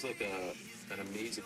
seems like an amazing.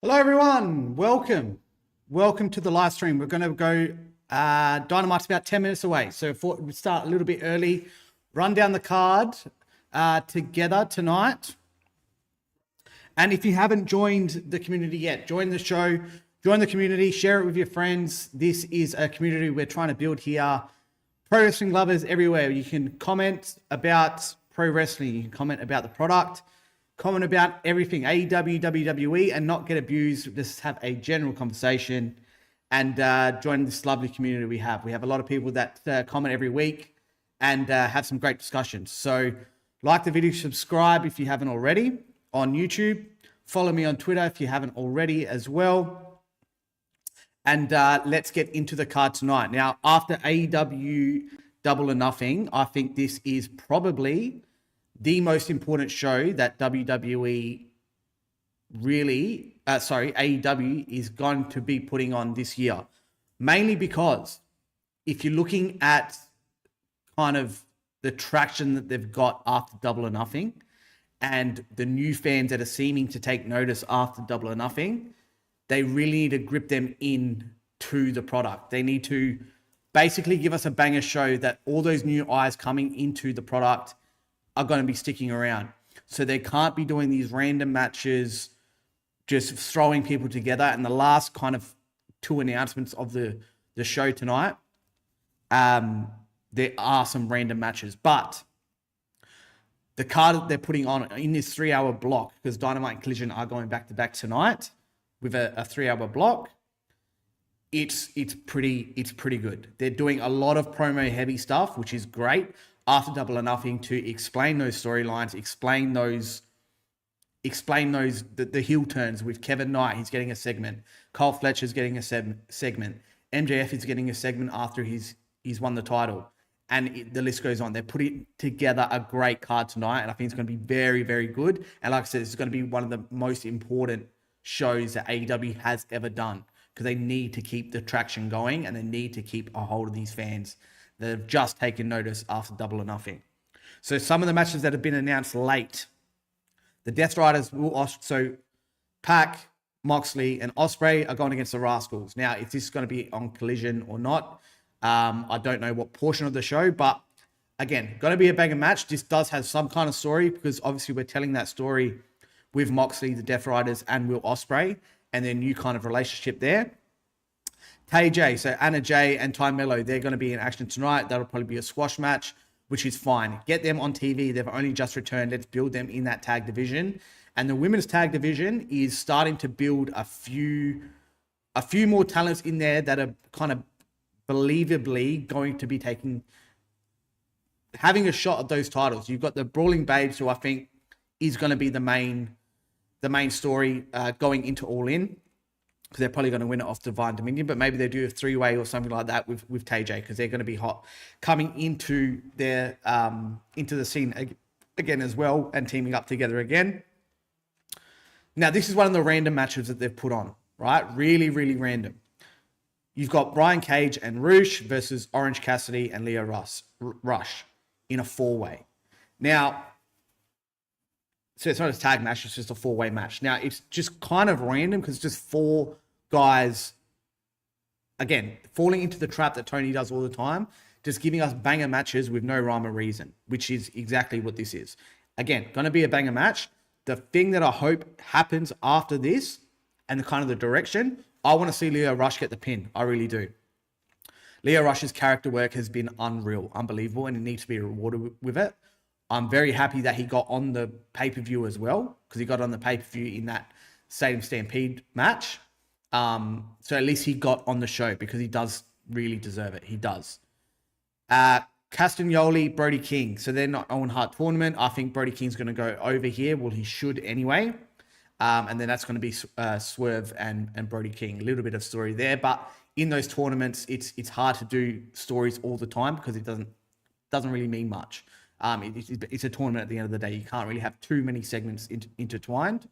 Hello, everyone. Welcome to the live stream. We're going to go, Dynamite's about 10 minutes away. So we start a little bit early, run down the card together tonight. And if you haven't joined the community yet, join the show, join the community, share it with your friends. This is a community we're trying to build here. Pro wrestling lovers everywhere. You can comment about pro wrestling. You can comment about the product. Comment about everything, AEW, WWE, and not get abused. Just have a general conversation and join this lovely community we have. We have a lot of people that comment every week and have some great discussions. So like the video, subscribe if you haven't already on YouTube. Follow me on Twitter if you haven't already as well. And let's get into the card tonight. Now, after AEW Double or Nothing, I think this is probably the most important show that AEW is going to be putting on this year. Mainly because if you're looking at kind of the traction that they've got after Double or Nothing and the new fans that are seeming to take notice after Double or Nothing, they really need to grip them in to the product. They need to basically give us a banger show that all those new eyes coming into the product are going to be sticking around. So they can't be doing these random matches just throwing people together. And the last kind of two announcements of the show tonight, there are some random matches, but the card that they're putting on in this 3-hour block, because Dynamite and Collision are going back to back tonight with a 3-hour block, it's pretty good. They're doing a lot of promo heavy stuff, which is great after Double or Nothing, to explain those storylines, explain the heel turns with Kevin Knight. He's getting a segment. Cole Fletcher's getting a segment. MJF is getting a segment after he's won the title. And the list goes on. They're putting together a great card tonight, and I think it's going to be very, very good. And like I said, it's going to be one of the most important shows that AEW has ever done, because they need to keep the traction going, and they need to keep a hold of these fans that have just taken notice after Double or Nothing. So some of the matches that have been announced late, the Death Riders so Pac, Moxley, and Ospreay are going against the Rascals. Now, if this is going to be on Collision or not, I don't know what portion of the show, but again, going to be a banger match. This does have some kind of story, because obviously we're telling that story with Moxley, the Death Riders, and Will Ospreay, and their new kind of relationship there. KJ, so Anna Jay and Ty Mello, they're going to be in action tonight. That'll probably be a squash match, which is fine. Get them on TV. They've only just returned. Let's build them in that tag division. And the women's tag division is starting to build a few more talents in there that are kind of believably going to be having a shot at those titles. You've got the Brawling Babes, who I think is going to be the main story going into All In, because they're probably going to win it off Divine Dominion, but maybe they do a 3-way or something like that with TJ, because they're going to be hot coming into their into the scene again as well, and teaming up together again. Now, this is one of the random matches that they've put on, right? Really, really random. You've got Brian Cage and Roosh versus Orange Cassidy and Leo Rush in a 4-way. Now, so it's not a tag match, it's just a 4-way match. Now, it's just kind of random, because it's just 4 guys, again, falling into the trap that Tony does all the time, just giving us banger matches with no rhyme or reason, which is exactly what this is. Again, going to be a banger match. The thing that I hope happens after this, and the kind of the direction, I want to see Leo Rush get the pin. I really do. Leo Rush's character work has been unreal, unbelievable, and it needs to be rewarded with it. I'm very happy that he got on the pay-per-view as well, because he got on the pay-per-view in that Stadium Stampede match. So at least he got on the show, because he does really deserve it. He does. Castagnoli, Brody King. So they're not Owen Hart tournament. I think Brody King's going to go over here. Well, he should anyway. And then that's going to be Swerve and Brody King. A little bit of story there. But in those tournaments, it's hard to do stories all the time, because it doesn't really mean much. It's a tournament at the end of the day. You can't really have too many segments intertwined.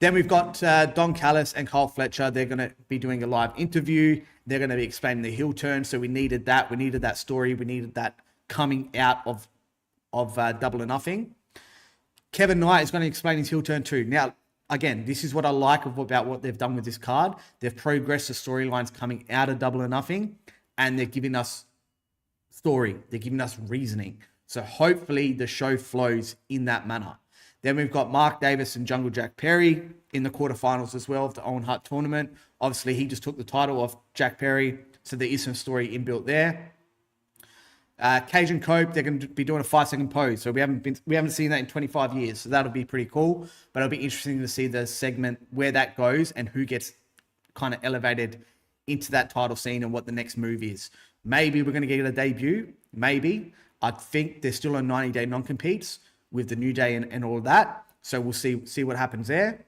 Then we've got Don Callis and Cole Fletcher. They're going to be doing a live interview. They're going to be explaining the heel turn. So we needed that. We needed that story. We needed that coming out of Double or Nothing. Kevin Knight is going to explain his heel turn too. Now, again, this is what I like about what they've done with this card. They've progressed the storylines coming out of Double or Nothing, and they're giving us story. They're giving us reasoning. So hopefully the show flows in that manner. Then we've got Mark Davis and Jungle Jack Perry in the quarterfinals as well of the Owen Hart tournament. Obviously, he just took the title off Jack Perry, so there is some story inbuilt there. Cajun Cope, they're going to be doing a 5-second pose. So we haven't seen that in 25 years. So that'll be pretty cool. But it'll be interesting to see the segment where that goes and who gets kind of elevated into that title scene and what the next move is. Maybe we're going to get a debut. Maybe. I think there's still a 90-day non-competes with the New Day and all of that. So we'll see what happens there.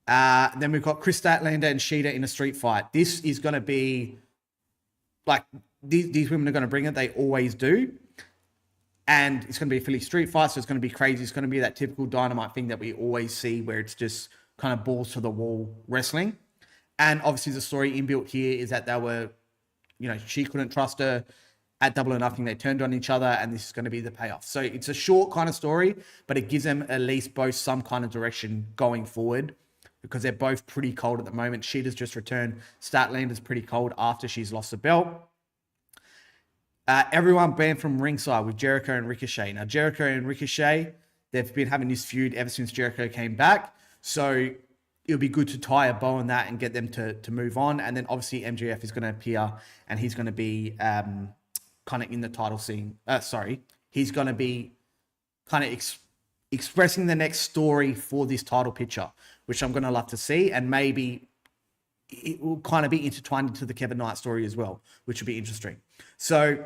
Then we've got Chris Statlander and Sheeta in a street fight. This is going to be like, these women are going to bring it. They always do. And it's going to be a Philly street fight, so it's going to be crazy. It's going to be that typical Dynamite thing that we always see, where it's just kind of balls to the wall wrestling. And obviously the story inbuilt here is that they were, she couldn't trust her at Double or Nothing. They turned on each other, and this is going to be the payoff. So it's a short kind of story, but it gives them at least both some kind of direction going forward, because they're both pretty cold at the moment. Sheeta's just returned. Statlander's pretty cold after she's lost the belt. Everyone banned from ringside with Jericho and Ricochet. Now, Jericho and Ricochet, They've been having this feud ever since Jericho came back. So it'll be good to tie a bow on that and get them to move on. And then obviously MJF is going to appear and he's going to be kind of in the title scene. He's going to be kind of expressing the next story for this title picture, which I'm going to love to see. And maybe it will kind of be intertwined into the Kevin Knight story as well, which will be interesting. So,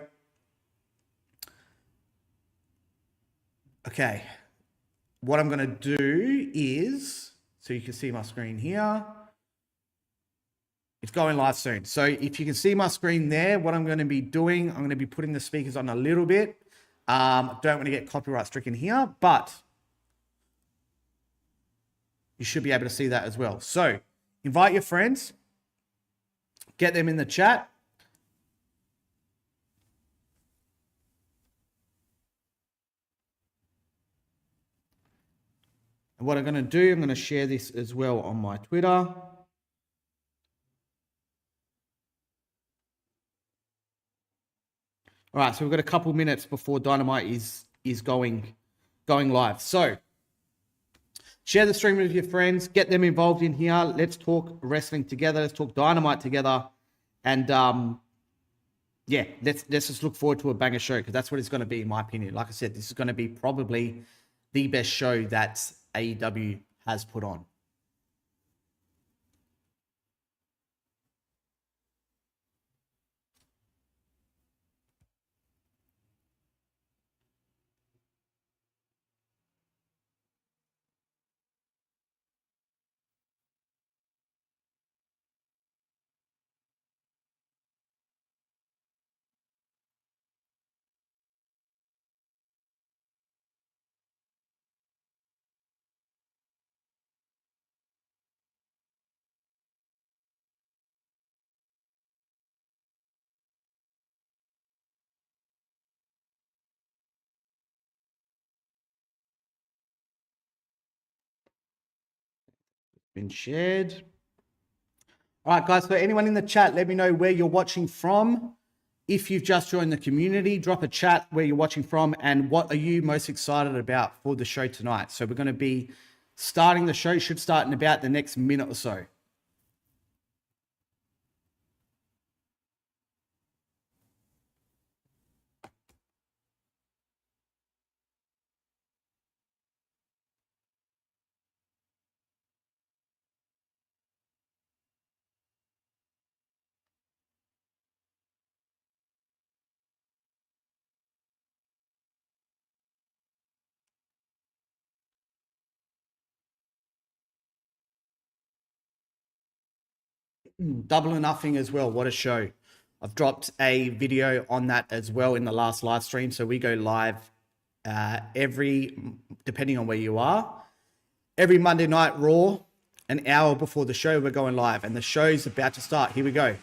okay. What I'm going to do is, so you can see my screen here. It's going live soon. So if you can see my screen there, what I'm going to be doing, I'm going to be putting the speakers on a little bit. Don't want to get copyright stricken here, but you should be able to see that as well. So invite your friends, get them in the chat. And what I'm going to do, I'm going to share this as well on my Twitter. All right, so we've got a couple minutes before Dynamite is going live. So share the stream with your friends, get them involved in here. Let's talk wrestling together. Let's talk Dynamite together. And yeah, let's just look forward to a banger show, because that's what it's going to be, in my opinion. Like I said, this is going to be probably the best show that AEW has put on. Been shared. All right, guys, for anyone in the chat, let me know where you're watching from. If you've just joined the community, drop a chat where you're watching from and what are you most excited about for the show tonight. So we're going to be starting the show, should start in about the next minute or so. Double or Nothing as well. What a show. I've dropped a video on that as well in the last live stream. So we go live depending on where you are, every Monday night Raw, an hour before the show, we're going live. And the show's about to start. Here we go.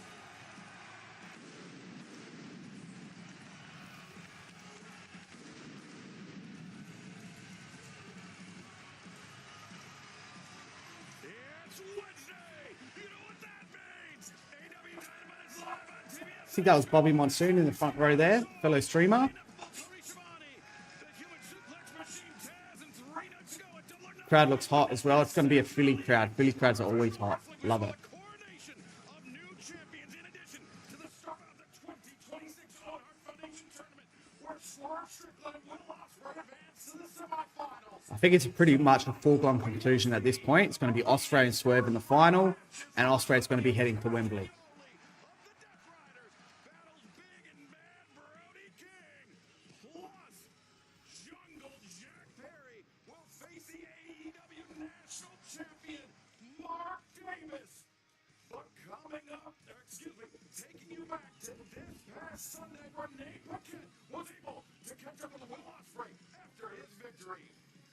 I think that was Bobby Monsoon in the front row there, fellow streamer. Crowd looks hot as well. It's going to be a Philly crowd. Philly crowds are always hot. Love it. I think it's pretty much a foregone conclusion at this point. It's going to be Ospreay and Swerve in the final, and Ospreay's going to be heading to Wembley.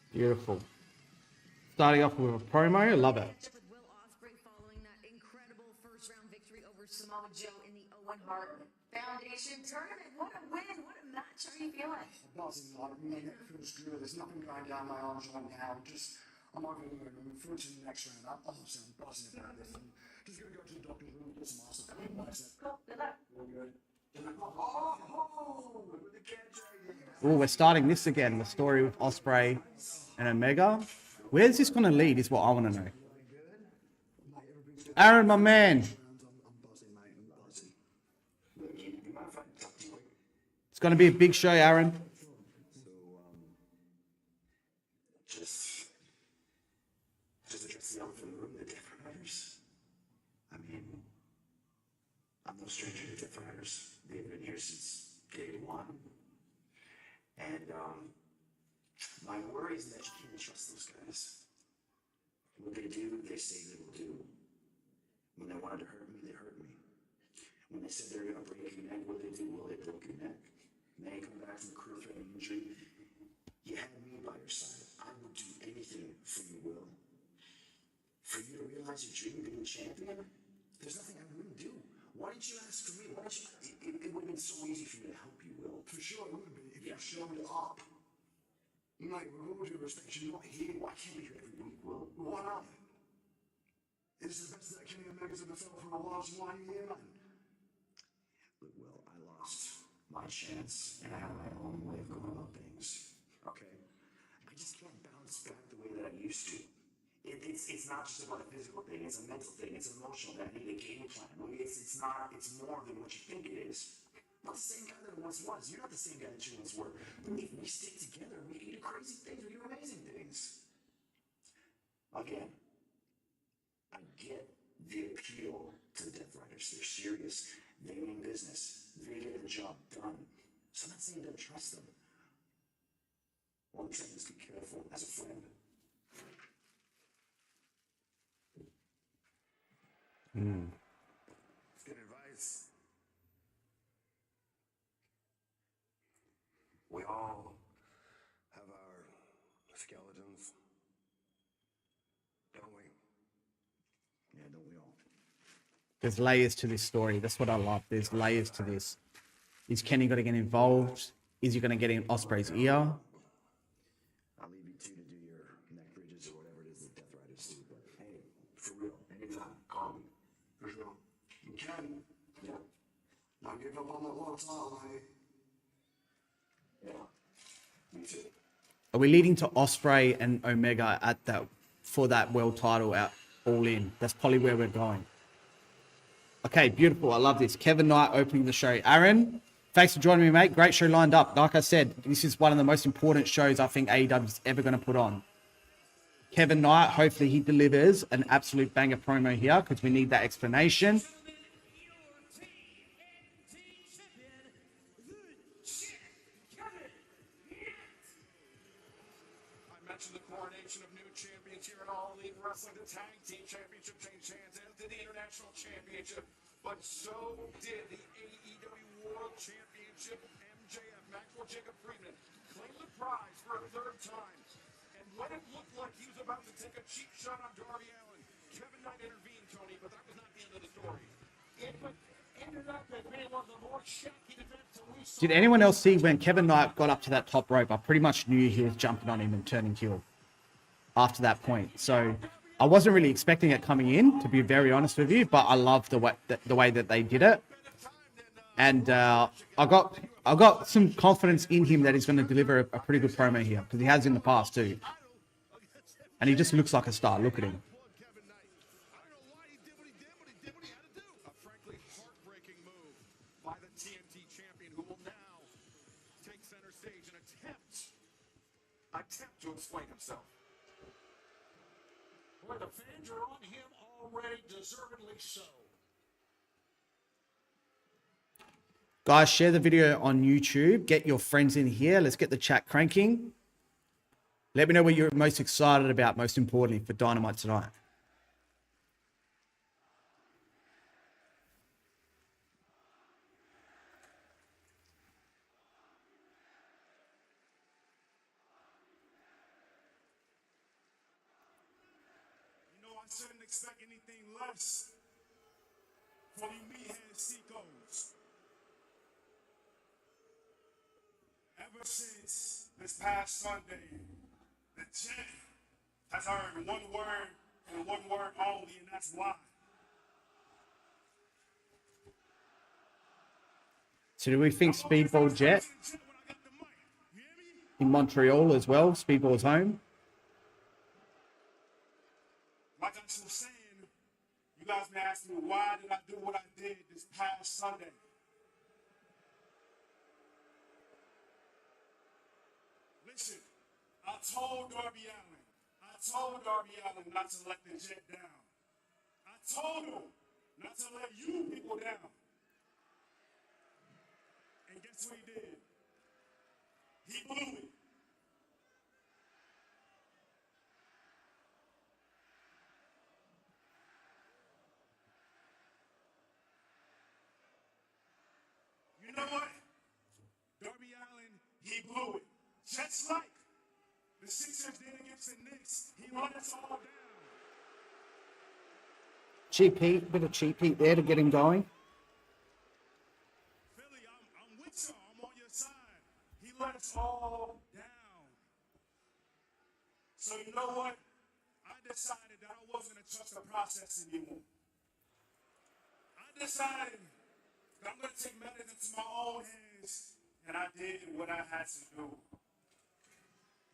Beautiful. Starting off with a promo, I love it. Will Ospreay following that incredible first-round victory over Samoa Joe in the Owen Hart Foundation tournament. What a win! What a match! How are you feeling? Buzzing, like, my neck feels good. There's nothing going down my arms right now. I'm over the moon. I'm looking forward to the next round. I'm honestly buzzing about this. I'm just going to go to the doctor's room, get some ice. Cool. Good luck. Real good. Oh, with the catch right there. Oh, we're starting this again. The story with Osprey and Omega. Where's this going to lead is what I want to know. Aaron, my man. It's going to be a big show, Aaron. Just address the elephant in the room, the Death Riders. I mean, I'm no stranger to Death Riders. They've been here since day one. And my worry is that you can't trust those guys. What they do, they say they will do. When they wanted to hurt me, they hurt me. When they said they're going to break your neck, what they do? Well, they broke your neck. Now you come back from a career-threatening injury. You had me by your side. I would do anything for you, Will. For you to realize your dream of being a champion, there's nothing I wouldn't do. Why didn't you ask for me? Why didn't you? It would have been so easy for me to help you, Will. For sure it would be if you showed up. Mate, with all due respect, you're not here. Why can't we hear every week, Will? Why not? It's the best that Kenny Omega's ever felt for a while, so why are you here, man? Look, Will, I lost my chance, and I have my own way of going about things. Okay? I just can't bounce back the way that I used to. It's not just about a physical thing, it's a mental thing, it's emotional, that I need a game plan. It's more than what you think it is. I'm not the same guy that I once was. You're not the same guy that you once were. But if we stick together, we can do crazy things, we can do amazing things. Again, I get the appeal to the Death Riders. They're serious, they mean business, they get the job done. So I'm not saying don't trust them. All I'm saying is be careful as a friend. It's good advice. We all have our skeletons, don't we? Yeah, don't we all? There's layers to this story. That's what I love. There's layers to this. Is Kenny going to get involved? Is he going to get in Osprey's ear? I'll leave you two to do your neck bridges or whatever it is that Death Riders do. But hey, for real, anytime, call me. For sure. You can. Yeah. Don't give up on that world title, mate. Yeah, me too. Are we leading to Osprey and Omega at that for that world title out all in? That's probably where we're going. Okay, beautiful. I love this. Kevin Knight opening the show. Aaron, thanks for joining me, mate. Great show lined up. Like I said, this is one of the most important shows I think AEW is ever going to put on. Kevin Knight, hopefully he delivers an absolute banger promo here because we need that explanation. I mentioned the coronation of new champions here in All Elite Wrestling. The Tag Team Championship changed hands, as did the International Championship. But so did the AEW World Championship. MJF, Maxwell Jacob Friedman, claimed the prize for a third time. And when it looked like he was about to take a cheap shot on Darby Allin, Kevin Knight intervened, Tony, but that was not the end of the story. It ended up as being one of the more shocking events that we saw. Did anyone else see when Kevin Knight got up to that top rope? I pretty much knew he was jumping on him and turning heel after that point. So I wasn't really expecting it coming in, to be very honest with you, but I love the way that they did it. And I got some confidence in him that he's going to deliver a pretty good promo here because he has in the past too. And he just looks like a star. Look at him. Kevin Knight. I don't know why he did what he did, but he did what he had to do. A frankly heartbreaking move by the TNT champion, who will now take center stage and attempt to explain himself. Boy, the fans are on him already, deservedly so. Guys, share the video on YouTube. Get your friends in here. Let's get the chat cranking. Let me know what you're most excited about, most importantly, for Dynamite tonight. You know, I shouldn't expect anything less from you meathead seekos. Ever since this past Sunday, the champ has heard one word and one word only, and that's why. So do we think Speedball Jet in Montreal as well. Speedball's home. Like I was saying, you guys may ask me, why did I do what I did this past Sunday? Listen, I told Darby Allin not to let the Jet down. I told him not to let you people down. And guess what he did? He blew it. You know what? Darby Allin, he blew it. Just like the Sixers did against the Knicks. He let us all down. Cheap heat, bit of cheap heat there to get him going. Philly, I'm with y'all. I'm on your side. He let us all down. So you know what? I decided that I wasn't going to trust the process anymore. I decided that I'm going to take matters into my own hands, and I did what I had to do.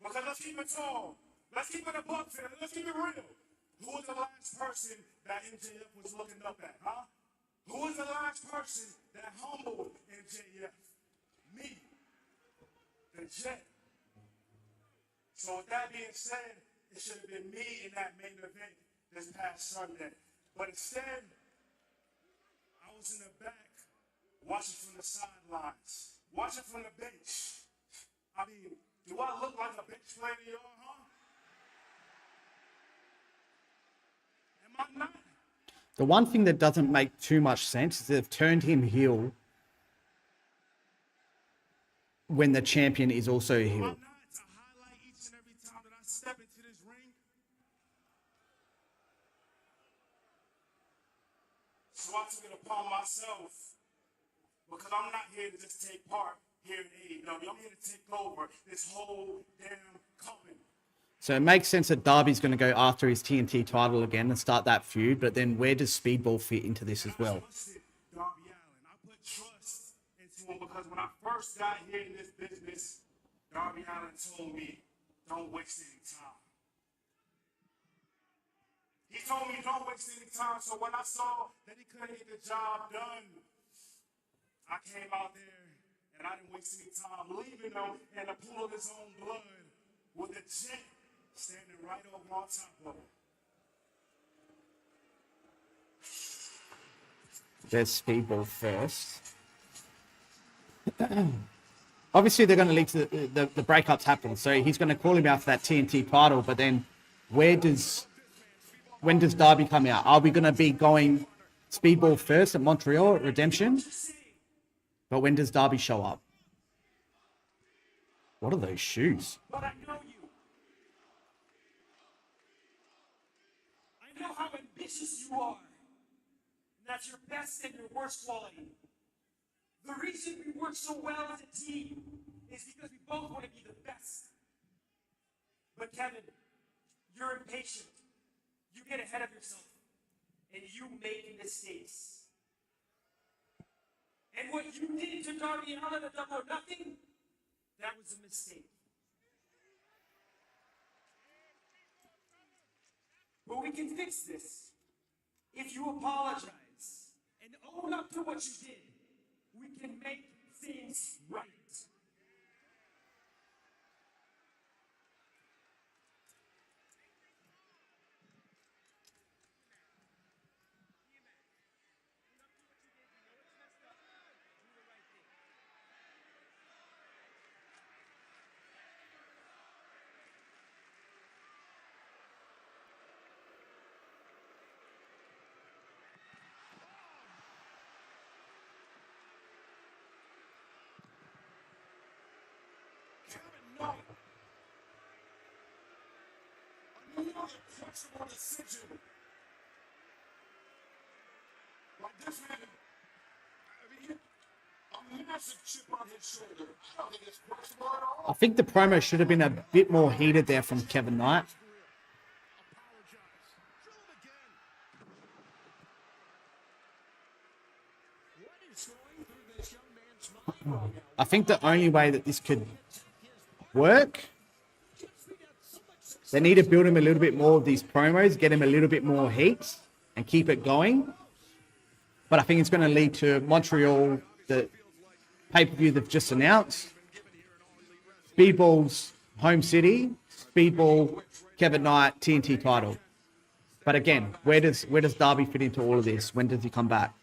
Because let's keep it tall. Let's keep it a buck, Philly. Let's keep it real. Who was the last person that MJF was looking up at, huh? Who was the last person that humbled MJF? Me. The Jet. So with that being said, it should have been me in that main event this past Sunday. But instead, I was in the back watching from the sidelines, watching from the bench. I mean, do I look like a bench player to y'all, huh? Am I not? The one thing that doesn't make too much sense is they've turned him heel when the champion is also Am I heel. not to highlight each and every time that I step into this ring? So I took it upon myself because I'm not here to just take part here in AEW. I'm here to take over this whole damn company. So it makes sense that Darby's going to go after his TNT title again and start that feud, but then where does Speedball fit into this as well? I trusted Darby Allin. I put trust into him because when I first got here in this business, Darby Allin told me, don't waste any time. He told me don't waste any time, so when I saw that he couldn't get the job done, I came out there and I didn't waste any time, leaving him in a pool of his own blood with a Jet standing right over on top of him. There's Speedball first. Obviously, they're going to lead to the breakups happen, so he's going to call him out for that TNT title, but then when does Darby come out? Are we going to be going Speedball first at Montreal at Redemption? But when does Darby show up? What are those shoes? But I know you. I know how ambitious you are. And that's your best and your worst quality. The reason we work so well as a team is because we both want to be the best. But Kevin, you're impatient. You get ahead of yourself. And you make mistakes. And what you did to Darby Allin at Double or Nothing, that was a mistake. But we can fix this. If you apologize and own up to what you did, we can make things right. No. Another questionable decision. Like this man, I mean, a massive chip on his shoulder. I don't think it's questionable at all. I think the promo should have been a bit more heated there from Kevin Knight. I think the only way that this could work. They need to build him a little bit more of these promos, get him a little bit more heat, and keep it going. But I think it's going to lead to Montreal, the pay-per-view they've just announced. Speedball's home city, Speedball, Kevin Knight, TNT title. But again, where does Darby fit into all of this? When does he come back?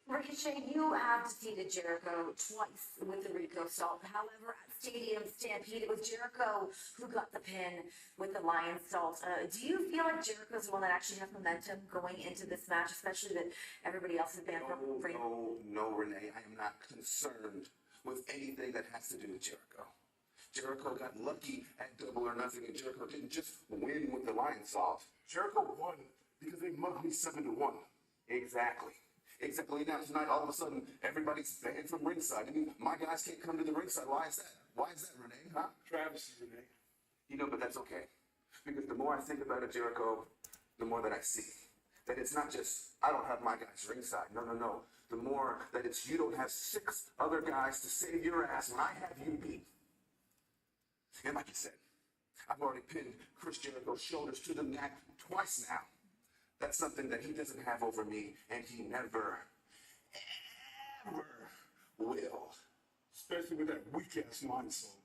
Ricochet, you have defeated Jericho twice with the Rico Salt. However, at Stadium Stampede, it was Jericho who got the pin with the Lion Salt. Do you feel like Jericho's the one that actually has momentum going into this match, especially that everybody else is banned from ring? No, Renee. I am not concerned with anything that has to do with Jericho. Jericho got lucky at Double or Nothing, and Jericho didn't just win with the Lion Salt. Jericho won because they mugged me 7-1. Exactly. Now tonight, all of a sudden, everybody's banned from ringside. I mean, my guys can't come to the ringside. Why is that? Why is that, Renee? Huh? Travis, Renee. You know, but that's okay. Because the more I think about it, Jericho, the more that I see. That it's not just, I don't have my guys ringside. No. The more that it's, you don't have 6 other guys to save your ass when I have you beat. And like you said, I've already pinned Chris Jericho's shoulders to the mat twice now. That's something that he doesn't have over me, and he never, ever will. Especially with that weak-ass Lion Salt.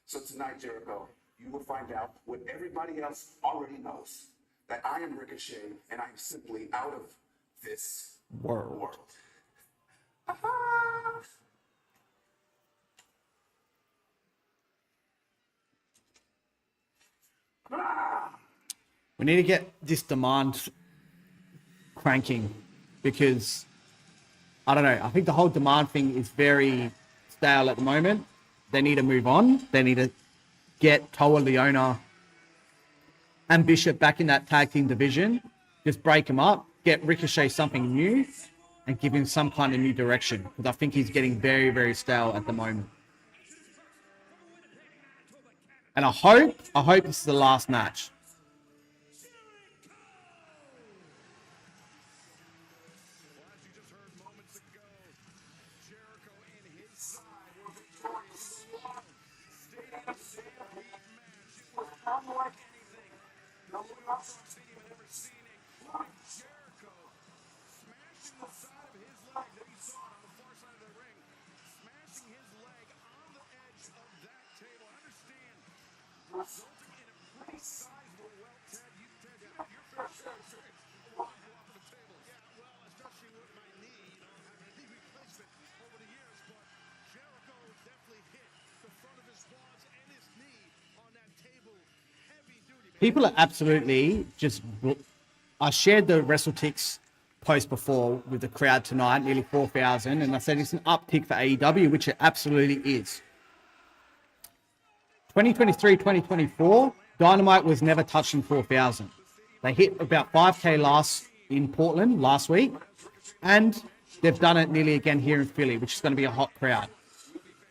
So tonight, Jericho, you will find out what everybody else already knows. That I am Ricochet, and I'm simply out of this world. We need to get this demand cranking because, I don't know, I think the whole demand thing is very stale at the moment. They need to move on. They need to get Toa Leona and Bishop back in that tag team division. Just break them up, get Ricochet something new, and give him some kind of new direction. Because I think he's getting very, very stale at the moment. And I hope this is the last match. People are absolutely just... I shared the WrestleTix post before with the crowd tonight, nearly 4,000, and I said it's an uptick for AEW, which it absolutely is. 2023-2024, Dynamite was never touching 4,000. They hit about 5K in Portland last week, and they've done it nearly again here in Philly, which is going to be a hot crowd.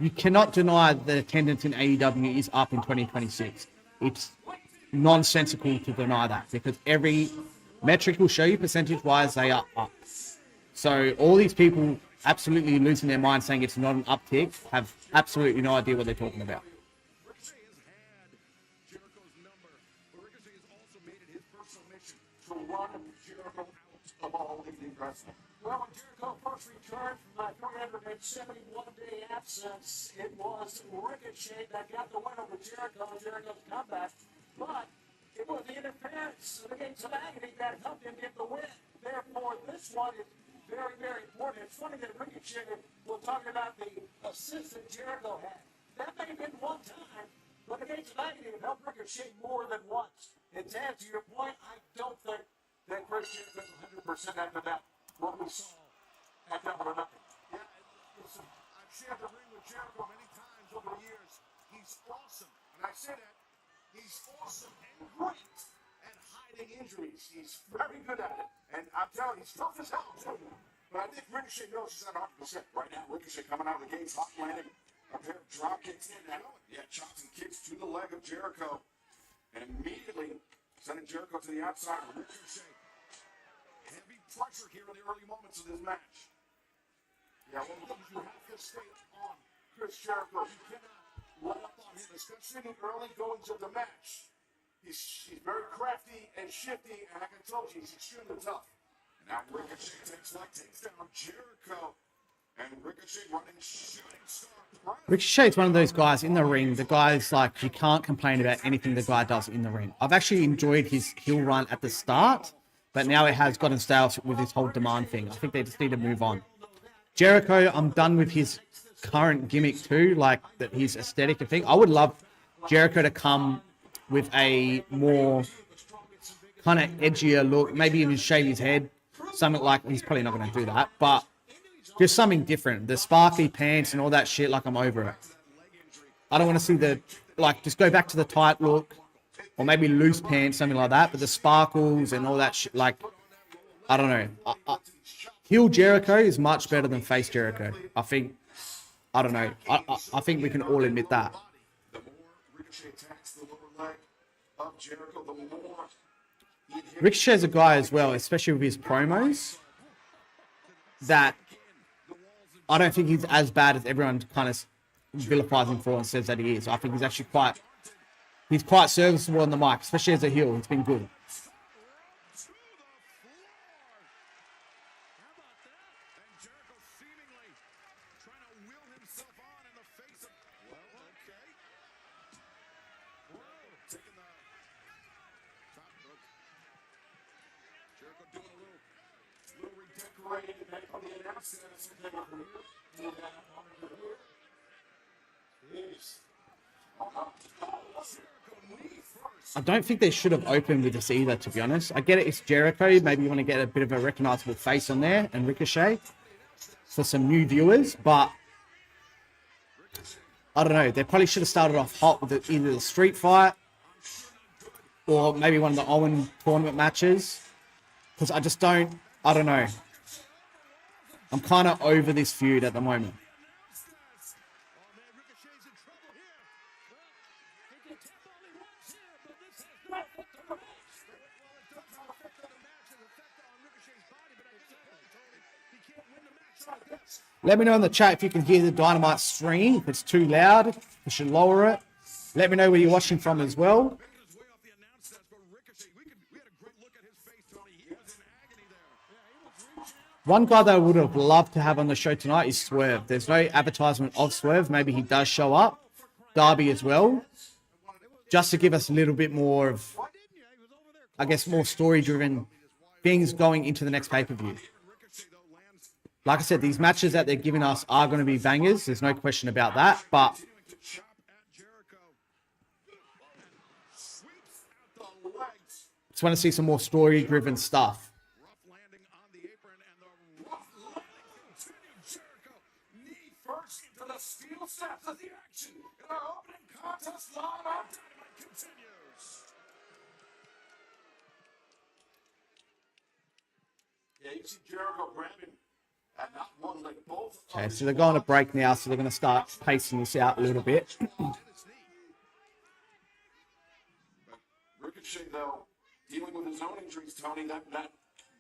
You cannot deny the attendance in AEW is up in 2026. It's nonsensical to deny that because every metric will show you percentage-wise they are up. So all these people absolutely losing their mind saying it's not an uptick have absolutely no idea what they're talking about. Ricochet has had Jericho's number, but Ricochet has also made it his personal mission to run Jericho out of all Elite Wrestling. Well, when Jericho first returned from that 371-day absence, it was Ricochet that got the win over Jericho's comeback. But it was the interference of the Gates of Agony that helped him get the win. Therefore, this one is very, very important. It's funny that Ricochet will talk about the assist that Jericho had. That may have been one time, but the Gates of Agony have helped Ricochet more than once. And to answer your point, I don't think that Chris Jericho is 100% after that, what we saw at Double or Nothing. Yeah, listen, I've shared the ring with Jericho many times over the years. He's awesome. And I say that. He's awesome and great at hiding injuries. He's very good at it. And I'm telling you, he's tough as hell, too. But I think Ricochet knows he's at 100% right now. Ricochet coming out of the gates, hot landing, a pair of drop kicks in. I know it. Yeah, chops and kicks to the leg of Jericho. And immediately sending Jericho to the outside. Ricochet. Heavy pressure here in the early moments of this match. Yeah, well, you have to stay on Chris Jericho. You cannot let up on him, especially early going to the match. He's very crafty and shifty, and like I told you, he's extremely tough. And now Ricochet takes down Jericho. And Ricochet running shooting star press. Ricochet's one of those guys in the ring. The guy's like, you can't complain about anything the guy does in the ring. I've actually enjoyed his heel run at the start, but now it has gotten stale with this whole demand thing. I think they just need to move on. Jericho, I'm done with his current gimmick too, like that his aesthetic and thing. I would love Jericho to come with a more kind of edgier look, maybe even shave his head, something like, he's probably not going to do that, but just something different. The sparkly pants and all that shit, like, I'm over it. I don't want to see the, like, just go back to the tight look, or maybe loose pants, something like that, but the sparkles and all that shit, like, I don't know. Heel Jericho is much better than face Jericho. I think, I don't know. I think we can all admit that. The more Ricochet attacks the lower leg of Jericho, the more he hits. Ricochet's a guy as well, especially with his promos, that I don't think he's as bad as everyone kind of vilifies him for and says that he is. I think he's actually quite serviceable on the mic, especially as a heel. He's been good. And Jericho seemingly trying to will himself on in the face of, well, okay. Whoa, taking the top hook. Jericho doing a little redecorating back on the announce center. Something over here. And then over here. Jeez. Jericho knee first. I don't think they should have opened with this either, to be honest. I get it, it's Jericho. Maybe you want to get a bit of a recognizable face on there and Ricochet for some new viewers, but I don't know. They probably should have started off hot with either the street fight or maybe one of the Owen tournament matches, because I don't know. I'm kind of over this feud at the moment. Let me know in the chat if you can hear the Dynamite stream. If it's too loud, you should lower it. Let me know where you're watching from as well. One guy that I would have loved to have on the show tonight is Swerve. There's no advertisement of Swerve. Maybe he does show up. Darby as well. Just to give us a little bit more of, I guess, more story-driven things going into the next pay-per-view. Like I said, these matches that they're giving us are going to be bangers. There's no question about that. But just want to see some more story-driven stuff. Steel steps of the action in our opening contest live on Dynamite continues. Yeah, you see Jericho grabbing at not one leg, both. Okay, so they're going to break now, so they're going to start pacing this out a little bit. Ricochet, though, dealing with his own injuries, Tony, that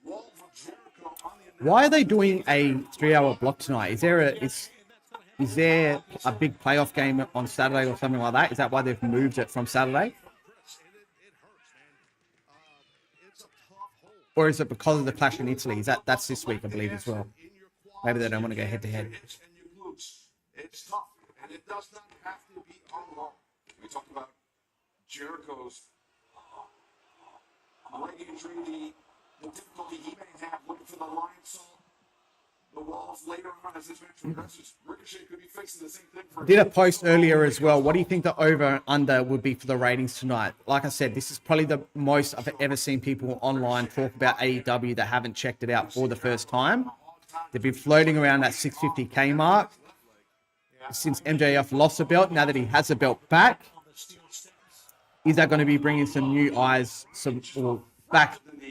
wall of Jericho on the Why are they doing a 3-hour block tonight? Is there a big playoff game on Saturday or something like that? Is that why they've moved it from Saturday? Or is it because of the clash in Italy? That's this week, I believe, as well. Maybe they don't want to go head to head. It's tough, and it does not have to be on long. We talked about Jericho's leg injury, the difficulty he may have looking for the lion salt. The walls later on as this match progresses. Ricochet could be facing the same thing for Did a post earlier as well. What do you think the over and under would be for the ratings tonight? Like I said, this is probably the most I've ever seen people online talk about AEW that haven't checked it out for the first time. They've been floating around that 650K mark since MJF lost the belt. Now that he has the belt back, is that going to be bringing some new eyes,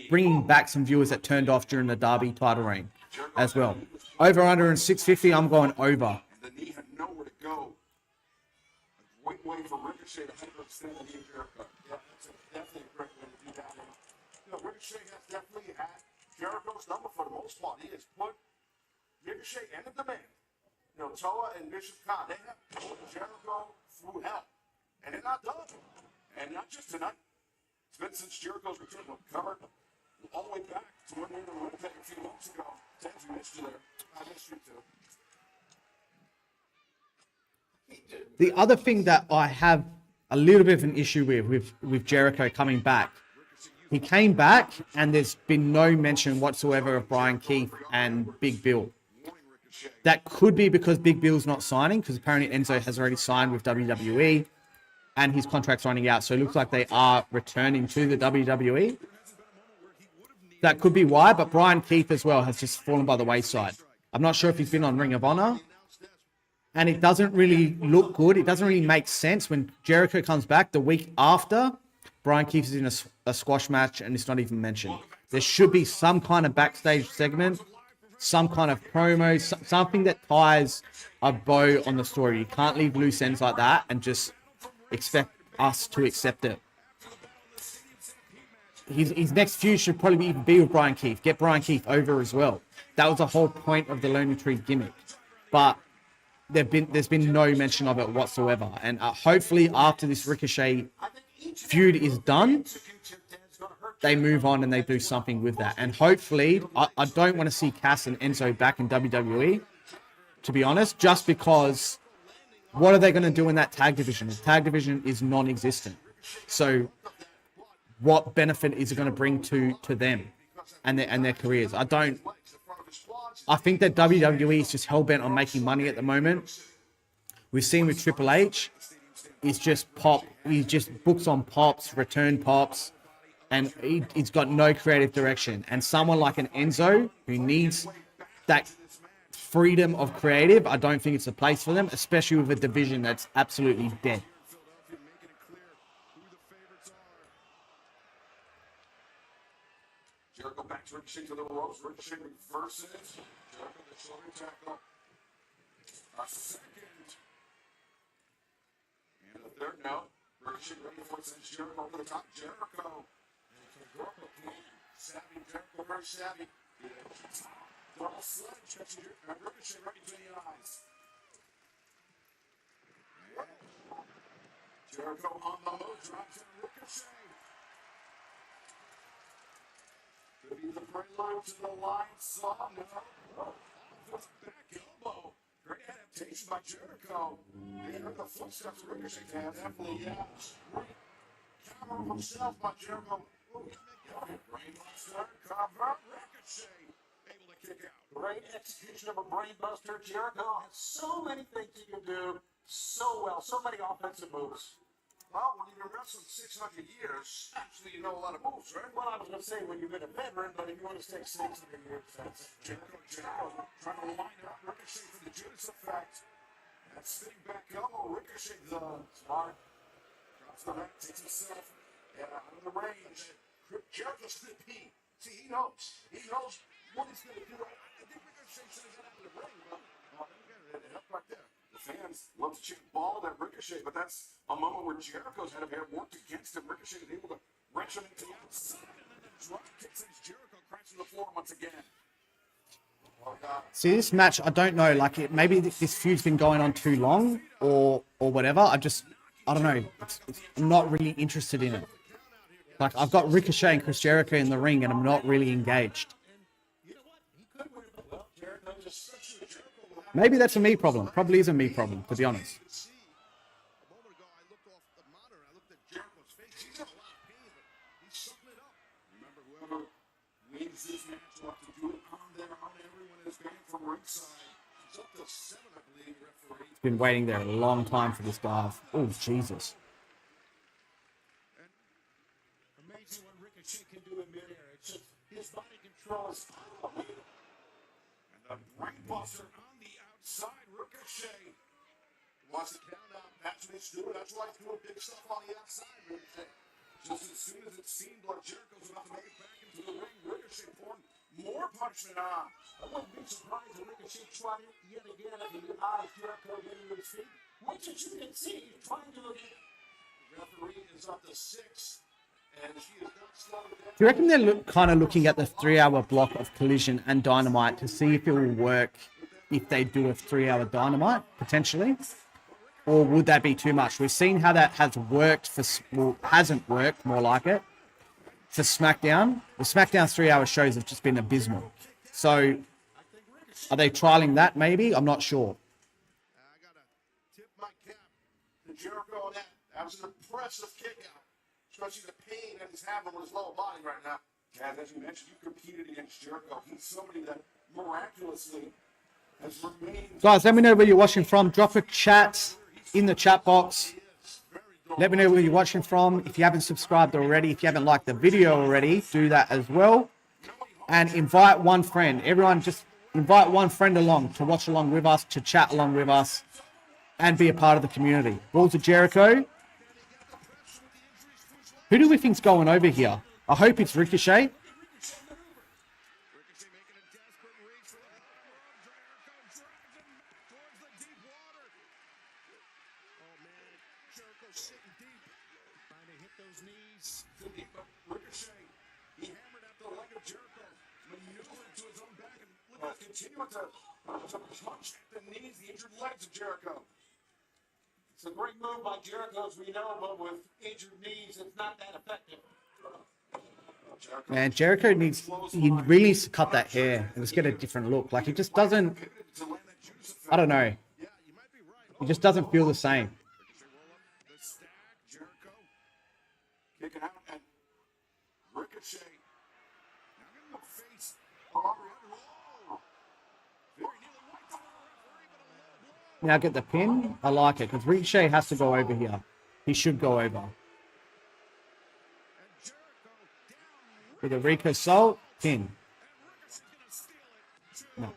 bringing back some viewers that turned off during the Derby title reign as well? Over under and 650, I'm going over. the knee had nowhere to go. A great way for Ricochet to hyperextend the knee of Jericho. Yeah, that's definitely a great way to do that. And, Ricochet has definitely had Jericho's number for the most part. He has put Ricochet and the demand Toa and Bishop Khan, they have pulled Jericho through hell. And they're not done. And not just tonight. It's been since Jericho's return. We've covered all the way back to when we were in Winnipeg a few months ago. Tans, we missed you there. I missed you too. The other thing that I have a little bit of an issue with Jericho coming back, he came back and there's been no mention whatsoever of Brian Keith and Big Bill. That could be because Big Bill's not signing, because apparently Enzo has already signed with WWE and his contract's running out. So it looks like they are returning to the WWE. That could be why, but Brian Keith as well has just fallen by the wayside. I'm not sure if he's been on Ring of Honor. And it doesn't really look good. It doesn't really make sense when Jericho comes back the week after. Brian Keith is in a squash match and it's not even mentioned. There should be some kind of backstage segment, some kind of promo, something that ties a bow on the story. You can't leave loose ends like that and just expect us to accept it. His next feud should probably even be with Brian Keith. Get Brian Keith over as well. That was the whole point of the Lonely Tree gimmick. But there's been no mention of it whatsoever. And hopefully after this Ricochet feud is done, they move on and they do something with that. And hopefully, I don't want to see Cass and Enzo back in WWE, to be honest, just because what are they going to do in that tag division? The tag division is non-existent. So what benefit is it going to bring to them and their careers? I think that WWE is just hell-bent on making money at the moment. We've seen with Triple H, it's just pop. He just books on pops, return pops, and he's got no creative direction. And someone like an Enzo, who needs that freedom of creative, I don't think it's a place for them, especially with a division that's absolutely dead. Jericho back to Ricochet to the ropes. Ricochet reverses. Jericho the shoulder tackle. A second. And a third now. Ricochet ready for it. Sends Jericho over the top. Jericho. Savvy. Jericho very savvy. Double sledge. Catching Ricochet right between the eyes. And Jericho on the move. Drops in Ricochet. Could be the prelude to the line saw. No. With a back elbow. Great adaptation by Jericho. They heard the footsteps of Ricochet. Definitely, yeah. Great camera of himself by Jericho. Brainbuster. Cover. Ricochet. Able to kick out. Great execution of a brainbuster. Jericho has so many things he can do so well. So many offensive moves. Well, when you've been wrestling 600 years, actually you know a lot of moves, right? Well, I was going to say when you've been a veteran, but if you want to stay 600 years, that's Jericho trying to line up Ricochet for the Judas effect. That spinning back elbow, Ricochet the smart. Drops the back, takes himself out of the range. Jericho's going to be. See, he knows. He knows what he's going to do. I think Ricochet says that out of the ring. Well, it helped right there. The fans love to chant ball at Ricochet, but that's a moment where Jericho's head of hair worked against him. Ricochet is able to wrench him into the outside, and then the drop kick sends Jericho crashing to the floor once again. See, this match, I don't know, like maybe this feud's been going on too long or whatever. I don't know. I'm not really interested in it. Like, I've got Ricochet and Chris Jericho in the ring and I'm not really engaged. Maybe that's a me problem. Probably is a me problem, to be honest. A moment ago, I looked off the monitor. I looked at Jericho's face. He's in a lot of pain, but he's sucking it up. Remember, whoever wins this match will have to do it on their own. Everyone is going from ringside. It's up to 7, I believe, referee. Been waiting there a long time for this guy. Oh, Jesus. amazing what Ricochet can do in midair. It's just his body control is unbelievable. And the brainbuster on the outside, Ricochet wants to count out. That's what he's doing. That's why he's doing big stuff on the outside, Ricochet. Just as soon as it seemed like Jericho's about to make it back into the ring, Ricochet pouring more punishment on. I wouldn't be surprised if Ricochet tried it yet again at the eyes Jericho getting to his feet, which, as you can see, he's trying to again. The referee is up to 6, and she is not slowing down. Do you reckon they're kind of looking at the 3-hour block of Collision and Dynamite to see if it will work if they do a 3-hour Dynamite, potentially. Or would that be too much? We've seen how that has worked hasn't worked, more like it, for SmackDown. The SmackDown's 3-hour shows have just been abysmal. So are they trialing that maybe? I'm not sure. I got to tip my cap to Jericho on that. That was an impressive kick out, especially the pain that he's having with his lower body right now. And as you mentioned, you competed against Jericho. He's somebody that miraculously has remained. Guys, let me know where you're watching from. Drop a chat in the chat box. Let me know where you're watching from. If you haven't subscribed already, if you haven't liked the video already, do that as well. And invite one friend. Everyone just invite one friend along to watch along with us, to chat along with us, and be a part of the community. Balls of Jericho. Who do we think's going over here? I hope it's Ricochet. Continuing to punch at the knees, the injured legs of Jericho. It's a great move by Jericho, as we know, but with injured knees, it's not that effective. Man, Jericho he really needs to cut that hair and just get a different look. Like, he just doesn't, I don't know. He just doesn't feel the same. Jericho kicking out and Ricochet. Now getting the face of Now get the pin. I like it because Ricochet has to go over here. He should go over. With a Rico Salt, pin. No.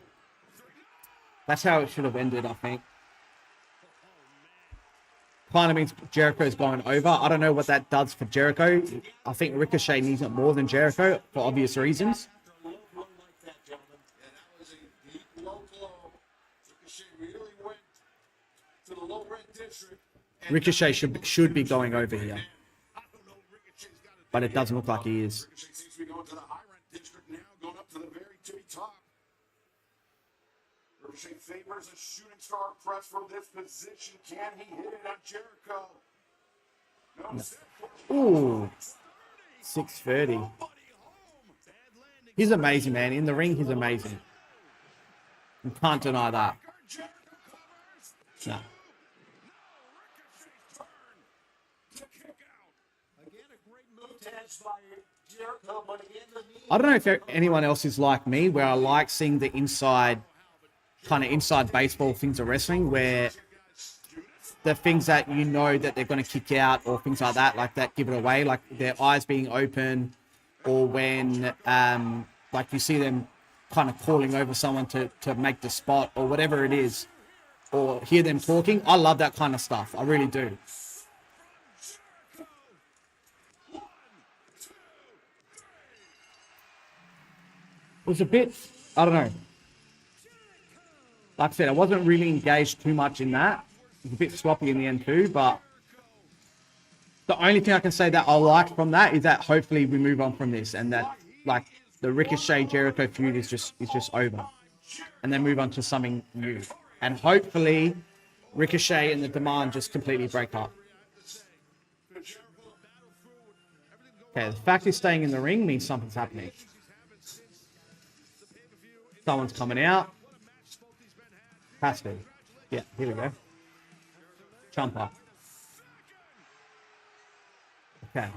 That's how it should have ended, I think. Kind of means Jericho's going over. I don't know what that does for Jericho. I think Ricochet needs it more than Jericho for obvious reasons. Ricochet should be going over here. But it doesn't look like he is. Ricochet seems to be going to the high rent district now, going up to the very tippy top. Ricochet favors a shooting star press from this position. Can he hit it on Jericho? No. Ooh. 630. He's amazing, man. In the ring, he's amazing. You can't deny that. No. I don't know if anyone else is like me, where I like seeing the inside baseball things of wrestling, where the things that you know that they're going to kick out or things like that give it away, like their eyes being open, or when like you see them kind of calling over someone to make the spot or whatever it is, or hear them talking. I love that kind of stuff. I really do. It was a bit, I don't know. Like I said, I wasn't really engaged too much in that. It was a bit sloppy in the end too, but the only thing I can say that I like from that is that hopefully we move on from this, and that like the Ricochet Jericho feud is just over, and then move on to something new, and hopefully Ricochet and the Demand just completely break up. Okay, the fact he's staying in the ring means something's happening. Someone's coming out. Has to. Yeah, here we go. Ciampa. Okay.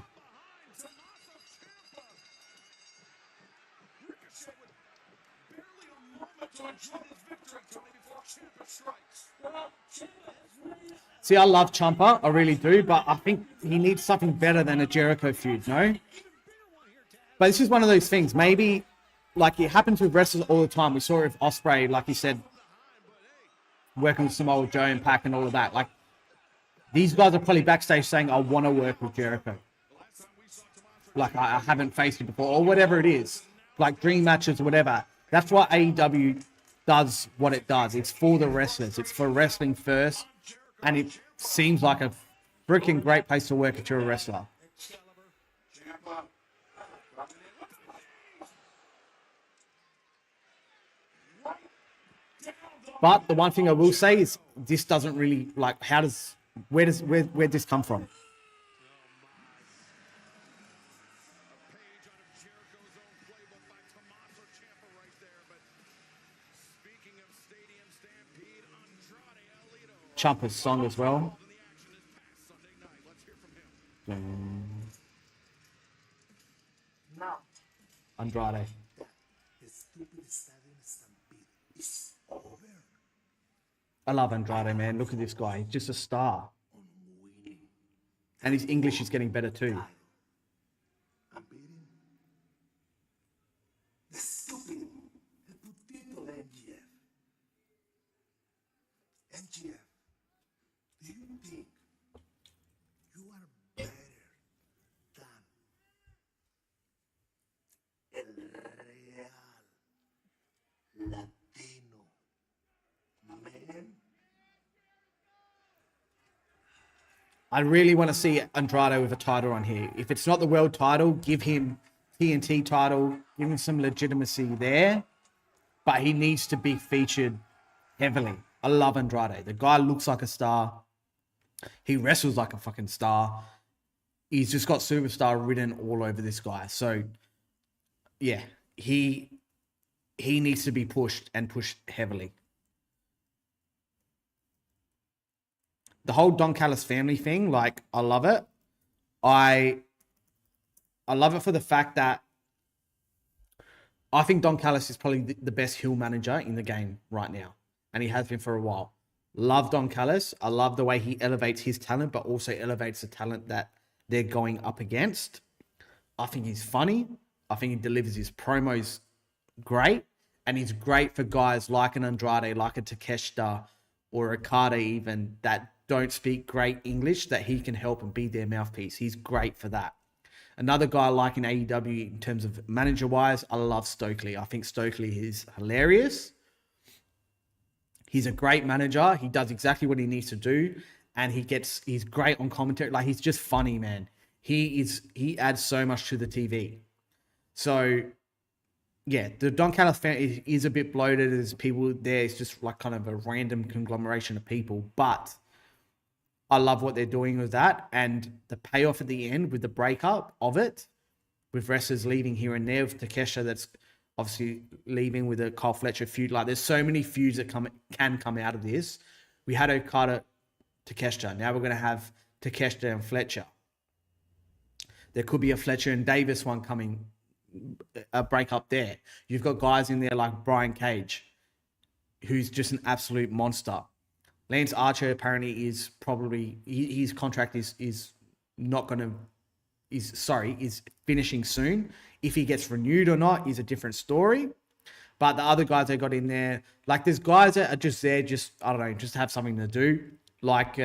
See, I love Ciampa, I really do, but I think he needs something better than a Jericho feud, no? But this is one of those things, maybe, like it happens with wrestlers all the time. We saw it with Ospreay, like he said, working with Samoa Joe and Pac and all of that. Like, these guys are probably backstage saying, I want to work with Jericho. Like, I haven't faced him before, or whatever it is. Like, dream matches or whatever. That's why AEW does what it does. It's for the wrestlers. It's for wrestling first. And it seems like a freaking great place to work if you're a wrestler. But the one thing I will say is this doesn't really like. Where this come from? Page out of Jericho's own playbook by Tommaso Ciampa right there. But speaking of Stadium Stampede, Andrade Alito Ciampa's song as well. in the action this past Sunday night. Let's hear from him. No. Andrade. The stupid stadium stampede is over. I love Andrade, man. Look at this guy. He's just a star. On winning. And his English is getting better too. I'm beating the stupid, the putito MGF. MGF, do you think you are better than el real Latino man? I really want to see Andrade with a title on here. If it's not the world title, give him TNT title, give him some legitimacy there. But he needs to be featured heavily. I love Andrade. The guy looks like a star. He wrestles like a fucking star. He's just got superstar written all over this guy. So, yeah, he needs to be pushed and pushed heavily. The whole Don Callis family thing, like, I love it. I love it for the fact that I think Don Callis is probably the best heel manager in the game right now. And he has been for a while. Love Don Callis. I love the way he elevates his talent, but also elevates the talent that they're going up against. I think he's funny. I think he delivers his promos great. And he's great for guys like an Andrade, like a Takeshita, or a Okada even, that don't speak great English, that he can help and be their mouthpiece. He's great for that. Another guy like in AEW in terms of manager-wise, I love Stokely. I think Stokely is hilarious. He's a great manager. He does exactly what he needs to do. And he's great on commentary. Like, he's just funny, man. He adds so much to the TV. So, yeah, the Don Callis fan is a bit bloated. There's people there. It's just like kind of a random conglomeration of people. But I love what they're doing with that. And the payoff at the end with the breakup of it, with wrestlers leaving here and there, with Takesha that's obviously leaving, with a Kyle Fletcher feud. Like, there's so many feuds that can come out of this. We had Okada, Takesha. Now we're going to have Takesha and Fletcher. There could be a Fletcher and Davis one coming, a breakup there. You've got guys in there like Brian Cage, who's just an absolute monster. Lance Archer apparently is probably, his contract is finishing soon. If he gets renewed or not is a different story. But the other guys they got in there, like, there's guys that are just there, I don't know, just have something to do. Like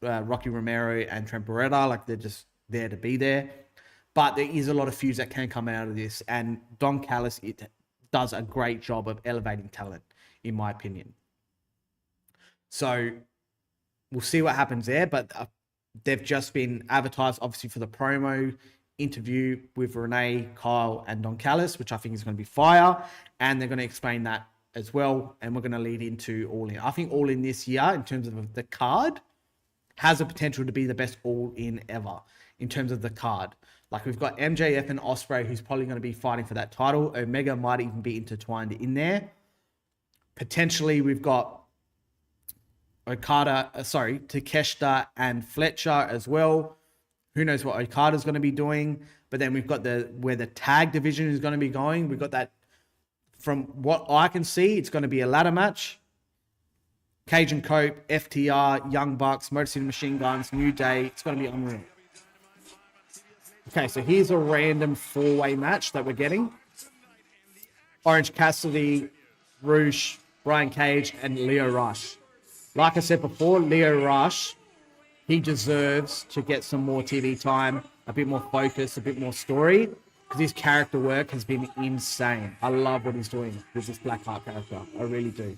Rocky Romero and Trent Beretta, like, they're just there to be there. But there is a lot of feuds that can come out of this. And Don Callis does a great job of elevating talent, in my opinion. So we'll see what happens there. But they've just been advertised, obviously, for the promo interview with Renee, Kyle, and Don Callis, which I think is going to be fire. And they're going to explain that as well. And we're going to lead into All In. I think All In this year, in terms of the card, has the potential to be the best All In ever in terms of the card. Like, we've got MJF and Ospreay, who's probably going to be fighting for that title. Omega might even be intertwined in there. Potentially, we've got Takeshita and Fletcher as well. Who knows what Okada's going to be doing. But then we've got where the tag division is going to be going. We've got that, from what I can see, it's going to be a ladder match. Cage and Cope, FTR, Young Bucks, Motor City Machine Guns, New Day. It's going to be unreal. Okay, so here's a random four-way match that we're getting. Orange Cassidy, Roosh, Brian Cage, and Leo Rush. Like I said before, Leo Rush, he deserves to get some more TV time, a bit more focus, a bit more story, because his character work has been insane. I love what he's doing with this Blackheart character. I really do.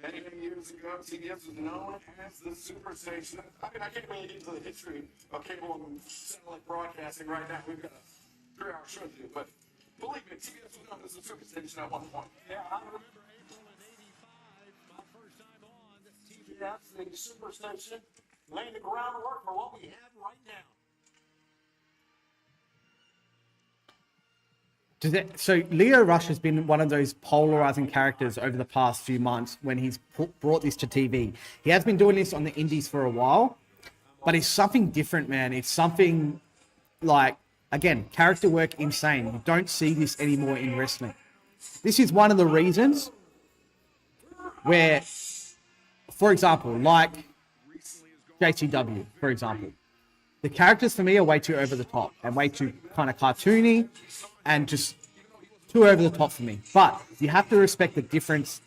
Many years ago, ago, TBS was known as the Superstation. I mean, I can't really get into the history of cable and satellite broadcasting right now. We've got a 3-hour show to do, but believe me, TBS was known as the Superstation at one point. Yeah, I remember April in '85, my first time on TBS, the Superstation, laying the groundwork for what we have right now. So Leo Rush has been one of those polarizing characters over the past few months when he's brought this to TV. He has been doing this on the indies for a while, but it's something different, man. It's something like, again, character work insane. You don't see this anymore in wrestling. This is one of the reasons where, for example, like JCW, for example, the characters for me are way too over the top and way too kind of cartoony and just too over the top for me. But you have to respect the difference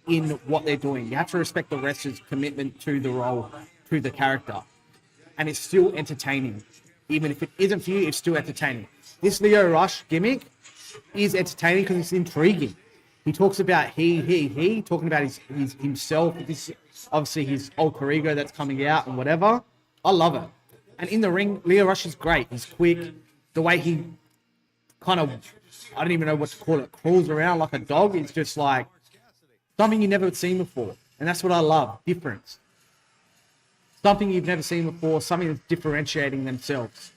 in what they're doing. You have to respect the wrestler's commitment to the role, to the character. And it's still entertaining. Even if it isn't for you, it's still entertaining. This Leo Rush gimmick is entertaining because it's intriguing. He talks about he, talking about his himself. This obviously his alter ego that's coming out and whatever. I love it. And in the ring, Leo Rush is great. He's quick. The way he kind of, I don't even know what to call it, crawls around like a dog. It's just like something you've never seen before. And that's what I love. Difference. Something you've never seen before. Something that's differentiating themselves.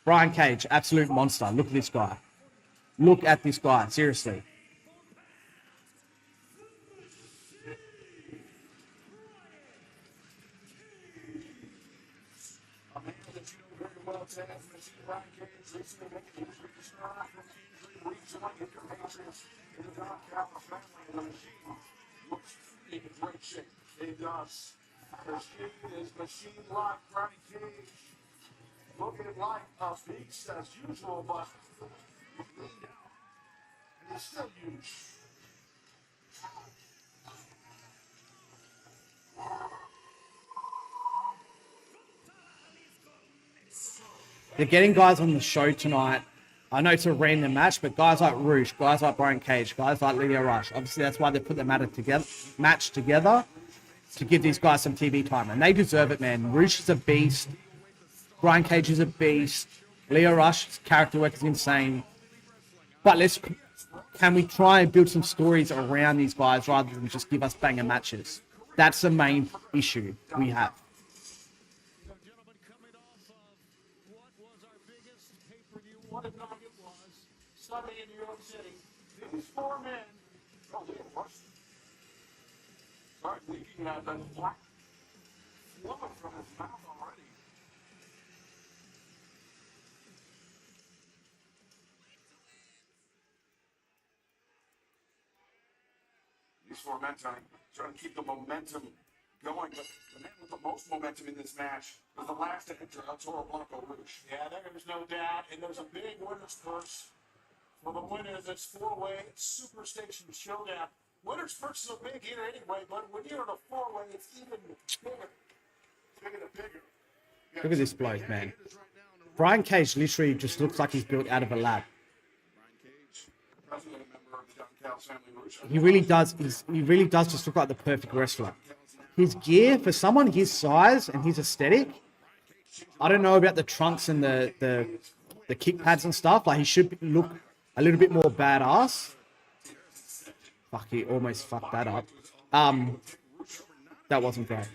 Brian Cage, absolute monster. Look at this guy. Look at this guy. Seriously. A man that you know very well, Ted, Machine Brian Cage, recently making history to start from injury, rejoining his compatriots in the Don Callis family, and the Machine looks in great shape. It does. Machine is machine-like. Brian Cage looking like a beast as usual, but he's leaned out, and he's still huge. They're getting guys on the show tonight. I know it's a random match, but guys like Roosh, guys like Brian Cage, guys like Leo Rush, obviously that's why they put the match together to give these guys some TV time. And they deserve it, man. Roosh is a beast. Brian Cage is a beast. Leo Rush's character work is insane. But can we try and build some stories around these guys rather than just give us banger matches? That's the main issue we have. Gentlemen, coming off of what was our biggest pay-per-view, what a night it was, Sunday in New York City. These four men, oh, they were start leaking that black fluid from his mouth already. These four men trying to keep the momentum going, but the man with the most momentum in this match was the last to enter El Toro Blanco Rouge. Yeah, there is no doubt, and there's a big winner's purse for the winner of this four-way Superstation Showdown. Winner's purse is a big hitter anyway, but when you're in a four-way, it's even bigger. Bigger and bigger. Look at this bloke, man. Brian Cage literally just looks like he's built out of a lab. Brian Cage, president and member of the Don Callis family Rouge. He really does. He really does just look like the perfect wrestler. His gear, for someone his size and his aesthetic, I don't know about the trunks and the kick pads and stuff. Like, he should look a little bit more badass. Fuck, he almost fucked that up. That wasn't great.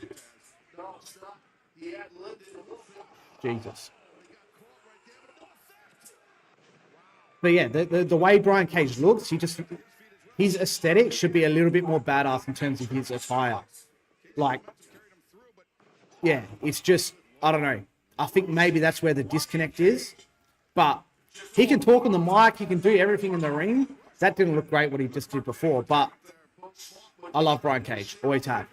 Jesus. But yeah, the way Brian Cage looks, his aesthetic should be a little bit more badass in terms of his attire. Like, yeah, it's just, I don't know. I think maybe that's where the disconnect is. But he can talk on the mic. He can do everything in the ring. That didn't look great what he just did before. But I love Brian Cage. Always have.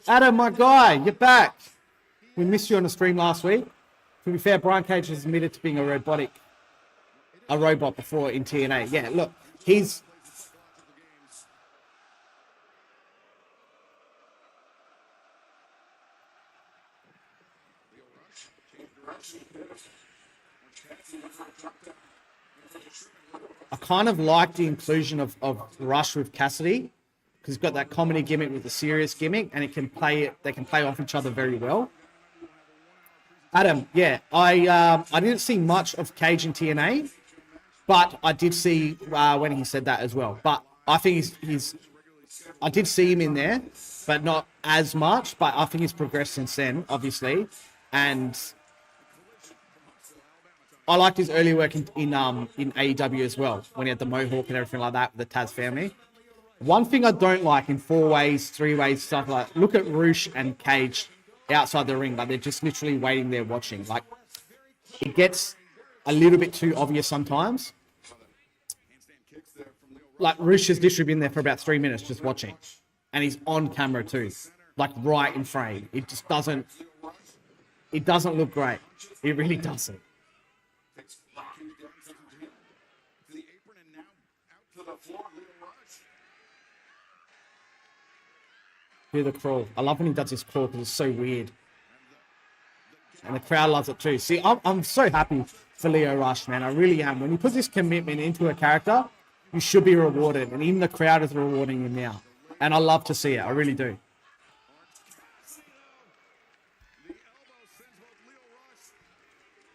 Adam, my guy, you're back. We missed you on the stream last week. To be fair, Brian Cage has admitted to being a robot before in TNA. Yeah, look, he's... I kind of like the inclusion of Rush with Cassidy because he's got that comedy gimmick with the serious gimmick, and they can play off each other very well. Adam, yeah, I didn't see much of Cage in TNA, but I did see when he said that as well. But I think I did see him in there, but not as much. But I think he's progressed since then, obviously, and I liked his early work in AEW as well, when he had the mohawk and everything like that with the Taz family. One thing I don't like in 4-ways, 3-ways, stuff like that, look at Roosh and Cage outside the ring, like they're just literally waiting there watching. Like, it gets a little bit too obvious sometimes. Like, Roosh has literally been there for about 3 minutes just watching. And he's on camera too, like right in frame. It just doesn't look great. It really doesn't. Do the crawl. I love when he does his crawl because it's so weird. And the crowd loves it too. See, I'm so happy for Lio Rush, man. I really am. When you put this commitment into a character, you should be rewarded. And even the crowd is rewarding him now. And I love to see it. I really do.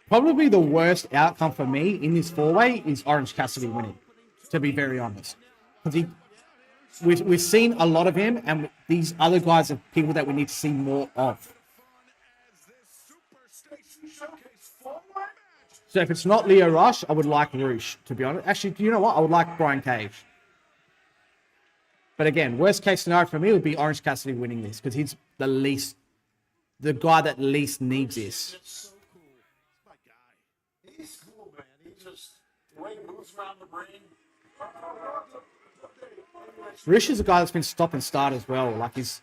Probably the worst outcome for me in this 4-way is Orange Cassidy winning, to be very honest. Because we've seen a lot of him, and these other guys are people that we need to see more of. So if it's not Lio Rush, I would like Roosh, to be honest. Actually, do you know what? I would like Brian Cage. But again, worst case scenario for me would be Orange Cassidy winning this, because he's the guy that least needs this. He's cool, man. He just, the way he moves around the ring. Roosh is a guy that's been stop and start as well. Like, he's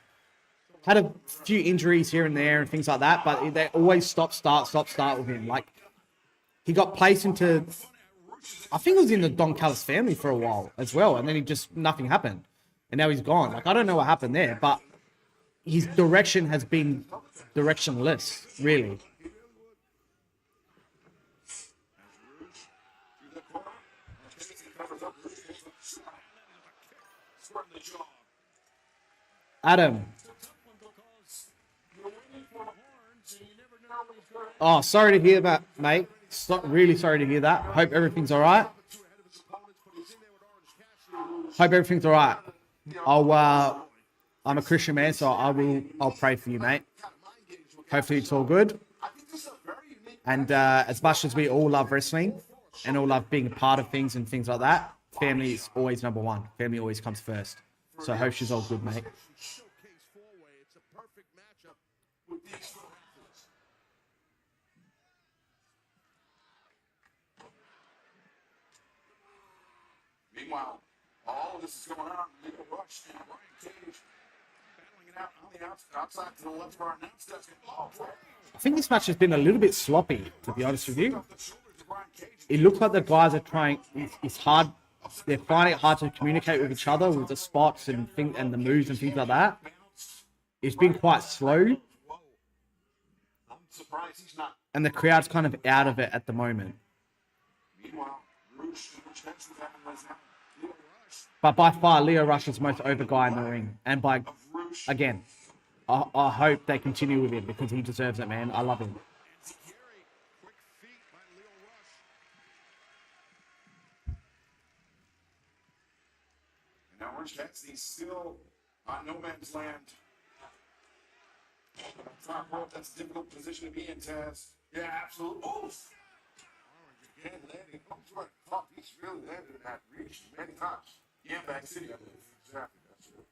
had a few injuries here and there and things like that, but they always stop, start with him. Like, he got placed into, I think it was in the Don Callis family for a while as well, and then nothing happened. And now he's gone. Like, I don't know what happened there, but his direction has been directionless, really. Adam. Oh, sorry to hear that, mate. Really sorry to hear that. Hope everything's all right. Hope everything's all right. I'm a Christian man, so I'll pray for you, mate. Hopefully it's all good. And as much as we all love wrestling and all love being a part of things and things like that, family is always number one. Family always comes first. So I hope she's all good, mate. Meanwhile, all of this is going on. Lio Rush and Brian Cage battling it out on the outside to the left of our announce desk. I think this match has been a little bit sloppy, to be honest with you. It looks like the guys are trying. It's hard. They're finding it hard to communicate with each other with the spots and the moves and things like that. It's been quite slow. I'm surprised he's not. And the crowd's kind of out of it at the moment. Meanwhile, Roosh but by far, Lio Rush is the most over guy in the ring. And again, I hope they continue with him because he deserves it, man. I love him. Now Orange Cassidy's still on no man's land. Top rope, that's a difficult position to be in, Taz. Yeah, absolutely. Oof! Again, landing. He's really landed in that reach many times. Yeah, back city, I believe. Exactly, that's it.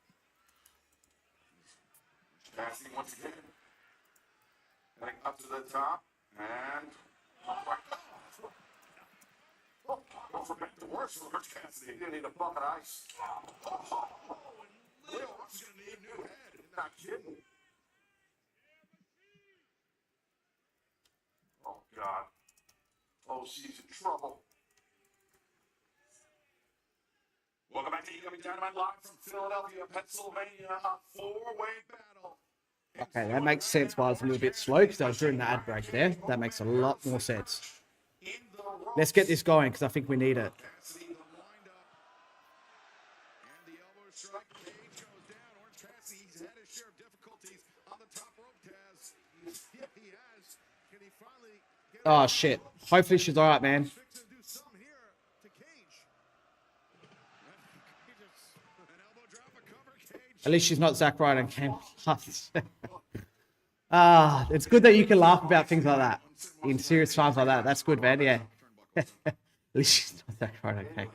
Cassidy once again. Heading up to the top. And. Oh my God! Oh, for back to worse for Orange Cassidy. He didn't need a bucket of ice. And Lio Rush is going to need a new head. You're not kidding. Oh, God. Oh, she's in trouble. Welcome back to AEW Dynamite live from Philadelphia, Pennsylvania. A 4-way battle. Okay, that makes sense why I was a little bit slow because I was during the ad break there. That makes a lot more sense. In the Let's get this going because I think we need it. Cassidy, the windup. And the elbow strike. Cage goes down. Orange Cassidy, he's had his share of difficulties on the top rope, Taz. Yeah, he has. Can he finally get Oh, shit. Hopefully she's all right, man. fix and do some here to Cage? An elbow drop, a cover, Cage. At least she's not Zack Ryder and came last. It's good that you can laugh about things like that in serious times like that. That's good, man. Yeah. At least she's not Zack Ryder. Okay.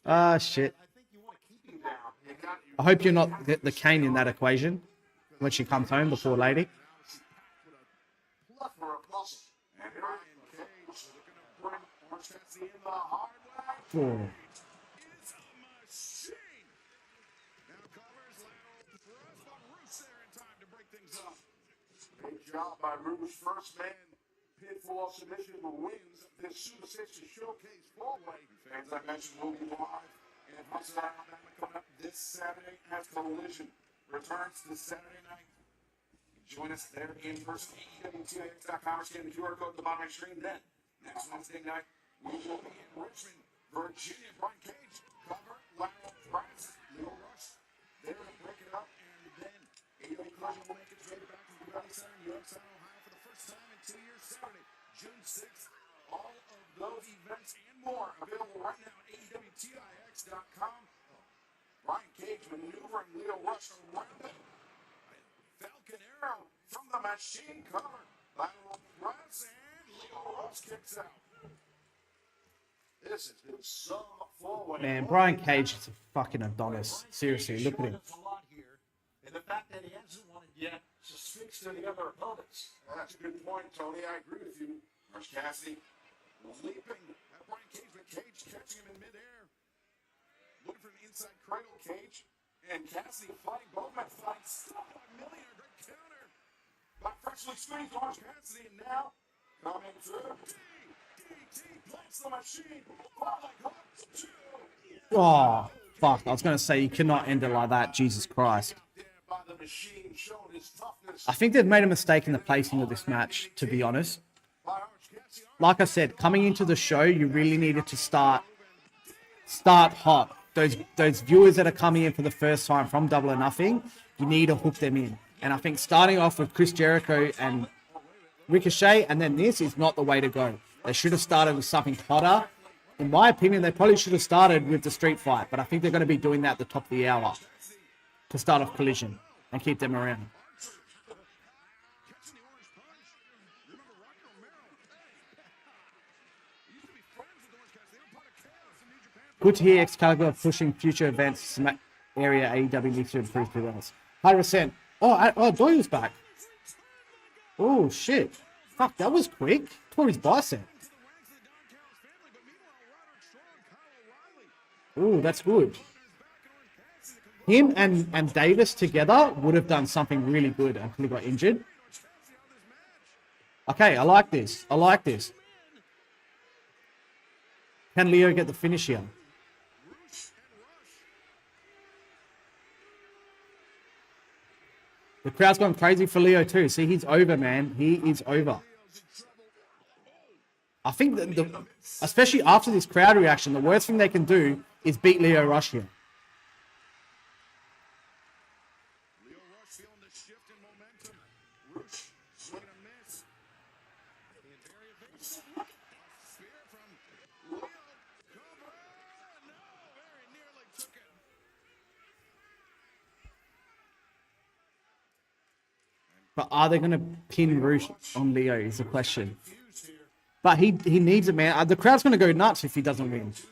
Ah, shit. I hope you're not the Kane in that equation when she comes home, the poor lady. Plethora of muscle. And Brian Cage looking to bring Orange Cassidy in the hard way. Oh. It's a machine. Now covers lateral thrust, but Roos there in time to break things up. Great job by Roos. First man pinfall submission wins this Super 60 Showcase four-way. Fans, I mentioned, will be live in Hudson, Alabama, coming up this Saturday as Collision returns this Saturday night. Join us there in person, AEWTIX.com, or scan the QR code at the bottom of your screen. Then, next Wednesday night, we will be in Richmond, Virginia. Brian Cage, cover, lateral press, Leo Rush, there to break it up. And then AEW Collision will make its way back to the Valley Center in Youngstown, Ohio for the first time in 2 years, Saturday, June 6th. All of those events and more available right now at AEWTIX.com. Brian Cage maneuvering Leo Rush around it. Falcon Arrow from the machine cover. Lateral press and Leo Rush kicks out. This has been some four-way. Man, Brian Cage is a fucking Adonis. Seriously, look at him. A lot here, and the fact that he hasn't won it yet speaks to the other opponents. That's a good point, Tony. I agree with you. Orange Cassidy leaping at Brian Cage, but Cage catching him in midair. Looking for an inside cradle, Cage. And Cassidy fighting, both men fighting. Stop by Millionaire, great counter. By freshly squeezed Orange Cassidy, and now coming through. DDT plants the machine. Falling hook, two. Oh, fuck. I was going to say, you cannot end it like that. Jesus Christ. There by the machine, showing his toughness. I think they've made a mistake in the placing of this match, to be honest. By Orange Cassidy. Like I said, coming into the show, you really needed to start hot. Those viewers that are coming in for the first time from Double or Nothing, you need to hook them in. And I think starting off with Chris Jericho and Ricochet, and then this is not the way to go. They should have started with something hotter. In my opinion, they probably should have started with the street fight, but I think they're going to be doing that at the top of the hour to start off Collision and keep them around. Catching the orange punch. Remember Rocky Romero? He used to be friends with Orange Cassidy. They were part of Chaos in New Japan. Good to hear Excalibur pushing future events area AEW needs to improve to us. 100%. Oh, Doyle's back. Oh, shit. Fuck, that was quick. Tore his bicep. Oh, that's good. Him and Davis together would have done something really good until he got injured. Okay, I like this. I like this. Can Leo get the finish here? The crowd's going crazy for Leo too. See, he's over, man. He is over. I think that especially after this crowd reaction, the worst thing they can do is beat Leo Rush here. Leo Rush feeling the shift in momentum. Rush swing and a miss. And very evasive. Spear from Leo. Cobra. No, very nearly took it. But are they going to pin Rush on Leo is the question. But he needs it, man. The crowd's going to go nuts if he doesn't win. Frog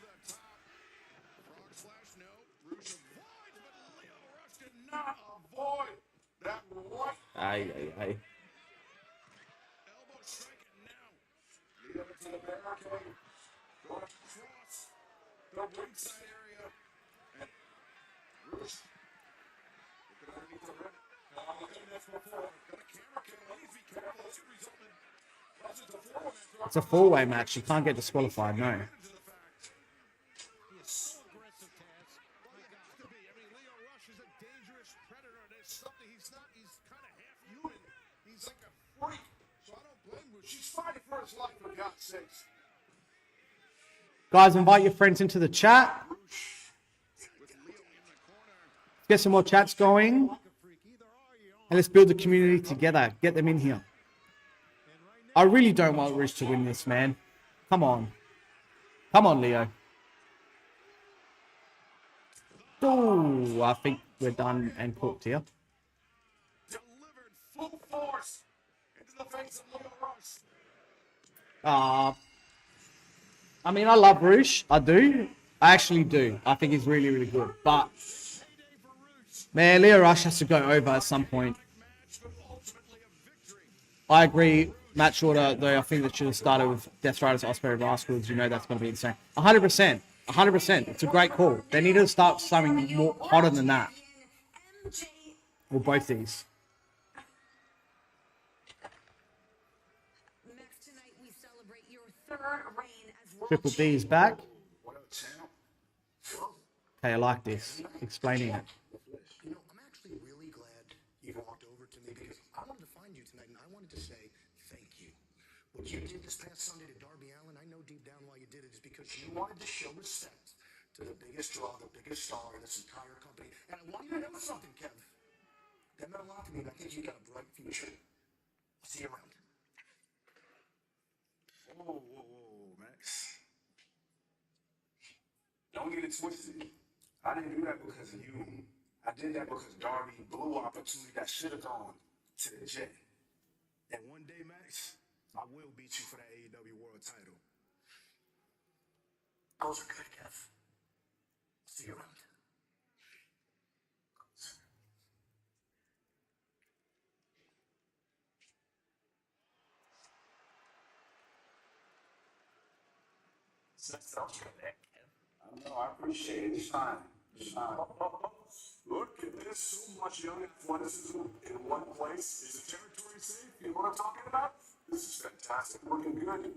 slash no. Rush avoids, but Leo Rush did not avoid that right Aye. elbow strike. And now Leo to the barricade. Going across the ringside area. And Rush looking underneath the ring. Look at this before. Got a camera kill. Please be careful. This could result in. That's just a four-way match. It's a four-way match. You can't get disqualified, no. He is so aggressive, Taz. He got to be. I mean, Leo Rush is a dangerous predator. There's something he's not. He's kind of half human. He's like a freak. So I don't blame her. She's fighting for his life, for God's sakes. Guys, invite your friends into the chat. Get some more chats going. And let's build the community together. Get them in here. I really don't want Rich to win this, man. Come on. Come on, Leo. Oh, I think we're done and cooked here. Delivered full force into the face of Leo Rush. I mean, I love Roosh. I do. I actually do. I think he's really, really good. But, man, Leo Rush has to go over at some point. I agree. Matt Shorter, though, I think that should have started with Death Riders, Osprey, Rascals. You know that's going to be insane. 100%. 100%. It's a great call. They need to start something more hotter than that. Well, both these. Next tonight, we celebrate your third reign as world Triple D is back. What up, champ? Okay, I like this. Explaining it. You know, I'm actually really glad you walked over to me because I wanted to find you tonight and I wanted to say thank you. What you did this past Sunday to Darby Allin, I know deep down why you did it is because you wanted to show respect to the biggest draw, the biggest star in this entire company. And I want you to know something, Kev. That meant a lot to me and I think you got a bright future. I'll see you around. Whoa, Max. Don't get it twisted. I didn't do that because of you. I did that because Darby blew an opportunity that should have gone to the Jet. And one day, Max, I will beat you for that AEW World title. Those are good, Kev. See you around. I know, I appreciate it. It's fine. It's fine. Look at this, so much young athleticism in one place. Is the territory safe? You know what I'm talking about? This is fantastic. Working good.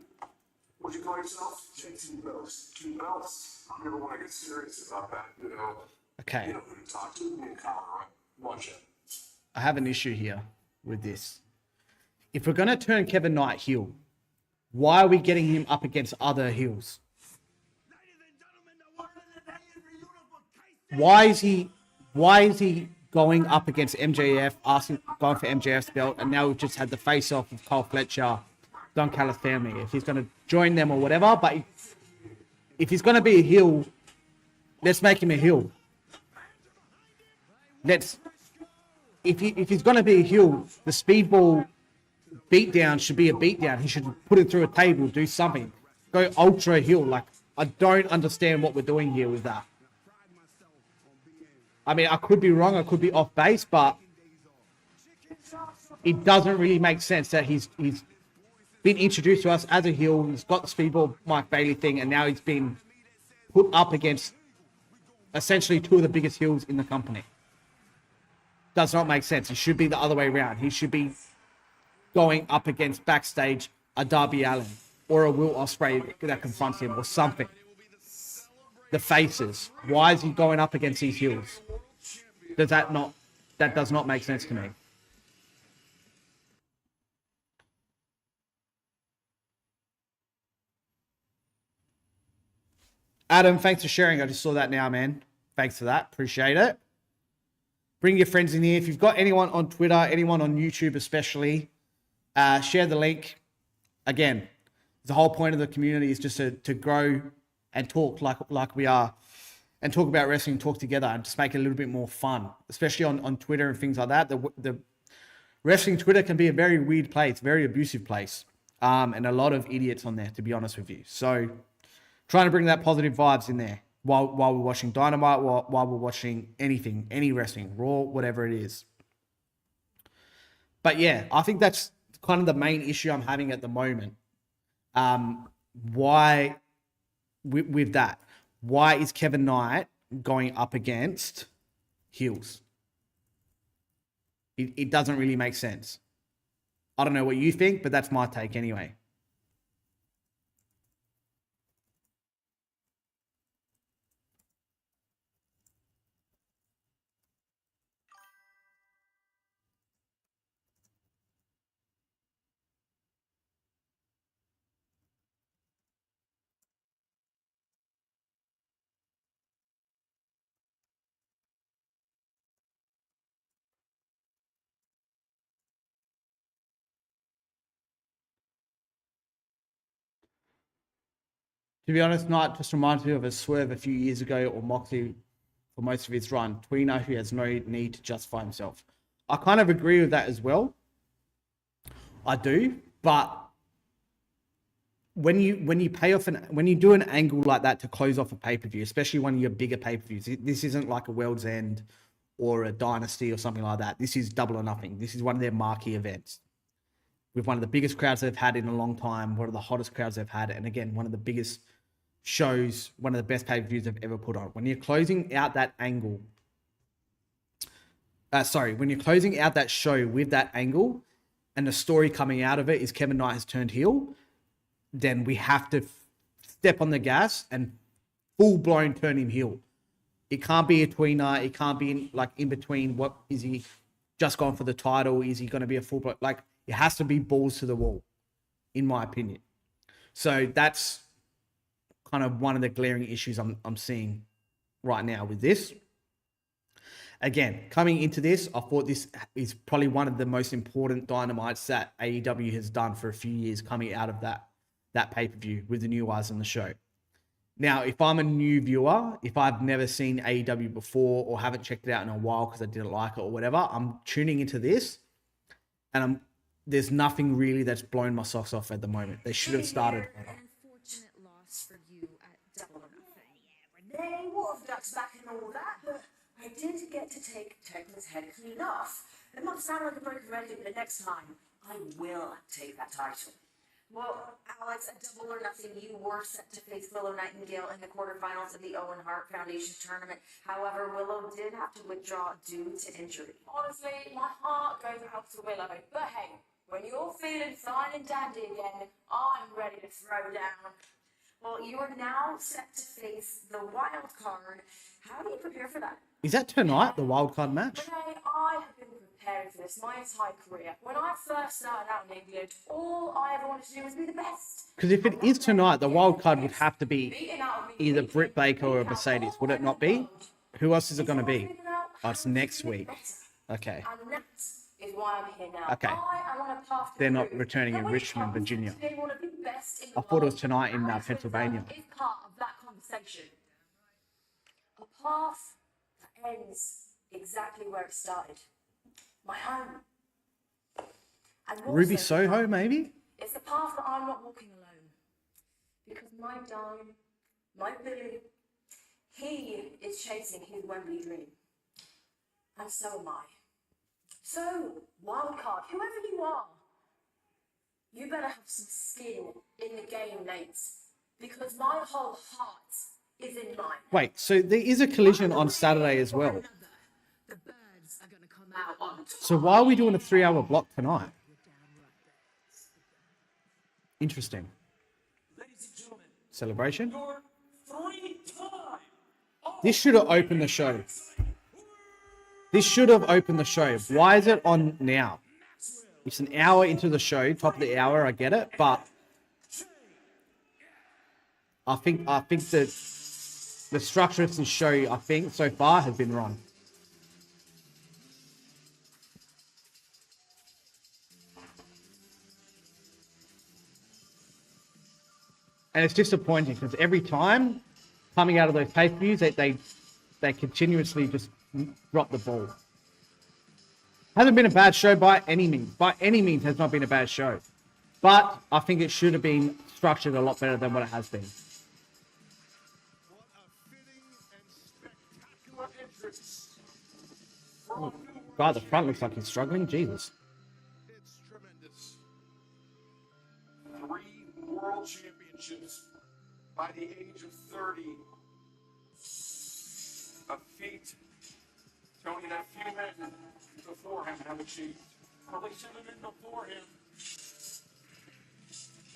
What'd you call yourself? JT Bells. 2 belts. I never want to get serious about that, you know. Okay. You know who to talk to. Me and Kyle, right? Watch it. I have an issue here with this. If we're going to turn Kevin Knight heel, why are we getting him up against other heels? Why is he going up against MJF, going for MJF's belt, and now we've just had the face-off of Cole Fletcher, Don Callis family. If he's going to join them or whatever, but if he's going to be a heel, let's make him a heel. If he's going to be a heel, the Speedball beatdown should be a beatdown. He should put it through a table, do something, go ultra heel. Like, I don't understand what we're doing here with that. I mean, I could be wrong, I could be off base, but it doesn't really make sense that he's been introduced to us as a heel. He's got the Speedball Mike Bailey thing, and now he's been put up against essentially 2 of the biggest heels in the company. Does not make sense. It should be the other way around. He should be going up against backstage a Darby Allin or a Will Ospreay that confronts him or something. The faces. Why is he going up against these heels? That does not make sense to me. Adam, thanks for sharing. I just saw that now, man. Thanks for that. Appreciate it. Bring your friends in here. If you've got anyone on Twitter, anyone on YouTube especially, share the link. Again, the whole point of the community is just to grow and talk like we are, and talk about wrestling, talk together, and just make it a little bit more fun, especially on Twitter and things like that. The wrestling Twitter can be a very weird place, very abusive place, and a lot of idiots on there, to be honest with you. So trying to bring that positive vibes in there while we're watching Dynamite, while we're watching anything, any wrestling, Raw, whatever it is. But yeah, I think that's kind of the main issue I'm having at the moment. Why, with that, why is Kevin Knight going up against heels? It doesn't really make sense. I don't know what you think, but that's my take anyway. To be honest, Knight just reminds me of a Swerve a few years ago, or Moxley for most of his run. Tweener who has no need to justify himself. I kind of agree with that as well. I do, but when you pay off when you do an angle like that to close off a pay-per-view, especially one of your bigger pay-per-views, this isn't like a World's End or a Dynasty or something like that. This is Double or Nothing. This is one of their marquee events with one of the biggest crowds they've had in a long time, one of the hottest crowds they've had, and again, one of the biggest shows, one of the best pay-per-views they've ever put on. When you're closing out that angle, when you're closing out that show with that angle, and the story coming out of it is Kevin Knight has turned heel, then we have to step on the gas and full-blown turn him heel. It can't be a tweener. It can't be in between. What is he just gone for the title? Is he going to be a full-blown? It has to be balls to the wall, in my opinion. So that's kind of one of the glaring issues I'm seeing right now with this. Again, coming into this, I thought this is probably one of the most important Dynamites that AEW has done for a few years coming out of that pay-per-view with the new eyes on the show. Now, if I'm a new viewer, if I've never seen AEW before or haven't checked it out in a while because I didn't like it or whatever, I'm tuning into this and there's nothing really that's blown my socks off at the moment. They should have started. An unfortunate loss for you at Double or Nothing. Renee Wolf ducks back and all that, but I did get to take Techman's head clean off. It might sound like a broken record, but next time I will take that title. Well, Alex, at Double or Nothing, you were set to face Willow Nightingale in the quarterfinals of the Owen Hart Foundation tournament. However, Willow did have to withdraw due to injury. Honestly, my heart goes out to Willow. But hey, when you're feeling fine and dandy again, I'm ready to throw down. Well, you are now set to face the wild card. How do you prepare for that? Is that tonight, the wildcard match? Renee, I have been preparing for this my entire career. When I first started out in England, all I ever wanted to do was be the best. Because if it is tonight, the wildcard would have to be either Britt Baker or Mercedes, would it not be? Who else is it going to be? Oh, it's next week. Okay. And that is why I'm here now. Okay. I am on a path to They're not prove returning that in when it Richmond, comes Virginia. to being one of the best in the I thought it was world, tonight in Alex Pennsylvania. Is part of that conversation. A path that ends exactly where it started. My home. And more Ruby so, Soho, maybe? it's a path that I'm not walking alone. Because my darling, my Billy, he is chasing his Wembley dream. And so am I. So, wildcard, whoever you are, you better have some skin in the game, mates. Because my whole heart is in mine. Wait, so there is a collision on Saturday as well. The birds are going to come out on So why are we doing a 3-hour block tonight? Interesting. Ladies and gentlemen, Celebration? your three-time This should have opened the show. This should have opened the show. Why is it on now? It's an hour into the show, top of the hour, I get it, but I think that the structure of the show, I think, so far has been wrong. And it's disappointing because every time coming out of those pay-per-views, they continuously just drop the ball. Hasn't been a bad show by any means. By any means has not been a bad show. But I think it should have been structured a lot better than what it has been. What a fitting and spectacular entrance. From New God, the front looks like he's struggling. Jesus. It's tremendous. 3 world championships by the age of 30. A feat Tony and a few men before him have achieved. probably 7 men before him